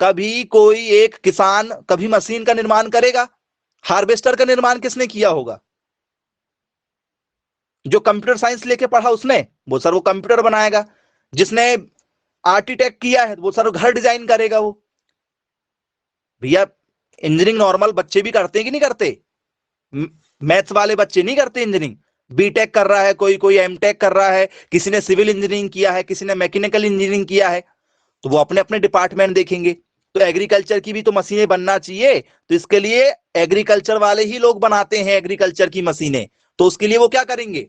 कभी कोई एक किसान कभी मशीन का निर्माण करेगा, हार्वेस्टर का निर्माण किसने किया होगा, जो कंप्यूटर साइंस लेके पढ़ा उसने, वो सर वो कंप्यूटर बनाएगा। जिसने आर्किटेक्ट किया है वो सर घर डिजाइन करेगा। वो भैया इंजीनियरिंग नॉर्मल बच्चे भी करते हैं कि नहीं करते, मैथ्स वाले बच्चे नहीं करते इंजीनियरिंग, बीटेक कर रहा है कोई, कोई एमटेक कर रहा है, किसी ने सिविल इंजीनियरिंग किया है, किसी ने मैकेनिकल इंजीनियरिंग किया है, तो वो अपने अपने डिपार्टमेंट देखेंगे। तो एग्रीकल्चर की भी तो मशीनें बनना चाहिए, तो इसके लिए एग्रीकल्चर वाले ही लोग बनाते हैं एग्रीकल्चर की मशीनें। तो उसके लिए वो क्या करेंगे,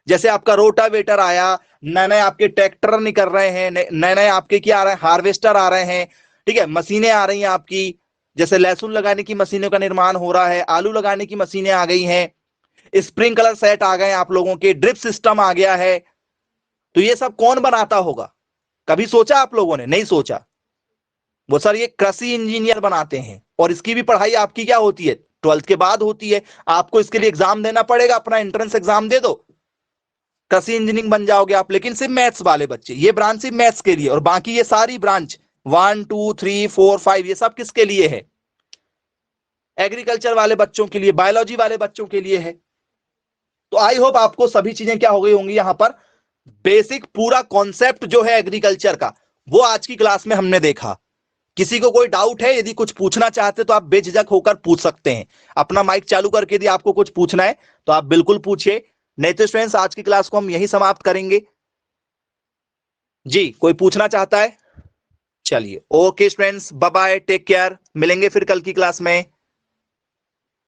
जैसे आपका रोटावेटर आया, नए नए आपके ट्रैक्टर निकल रहे हैं, नए नए आपके क्या आ रहे हैं, हार्वेस्टर आ रहे हैं, ठीक है, मशीनें आ रही हैं आपकी, जैसे लहसुन लगाने की मशीनों का निर्माण हो रहा है, आलू लगाने की मशीनें आ गई हैं, स्प्रिंकलर सेट आ गए आप लोगों के, ड्रिप सिस्टम आ गया है। तो ये सब कौन बनाता होगा, कभी सोचा आप लोगों ने, नहीं सोचा। वो सर ये कृषि इंजीनियर बनाते हैं, और इसकी भी पढ़ाई आपकी क्या होती है, 12th के बाद होती है। आपको इसके लिए एग्जाम देना पड़ेगा, अपना एंट्रेंस एग्जाम दे दो, कृषि इंजीनियरिंग बन जाओगे आप, लेकिन सिर्फ मैथ्स वाले बच्चे, ये ब्रांच सिर्फ मैथ्स के लिए, और बाकी ये सारी ब्रांच 1 2 3 4 5 ये सब किसके लिए है, एग्रीकल्चर वाले बच्चों के लिए, बायोलॉजी वाले बच्चों के लिए है। तो आई होप आपको सभी चीजें क्या हो गई होंगी, यहां पर बेसिक पूरा कॉन्सेप्ट जो है एग्रीकल्चर का वो आज की क्लास में हमने देखा। किसी को कोई डाउट है, यदि कुछ पूछना चाहते तो आप बेझिझक होकर पूछ सकते हैं, अपना माइक चालू करके यदि आपको कुछ पूछना है तो आप बिल्कुल पूछिए। नहीं तो स्टूडेंट्स आज की क्लास को हम यही समाप्त करेंगे। जी कोई पूछना चाहता है, चलिए okay students, bye bye, take care, मिलेंगे फिर कल की क्लास में।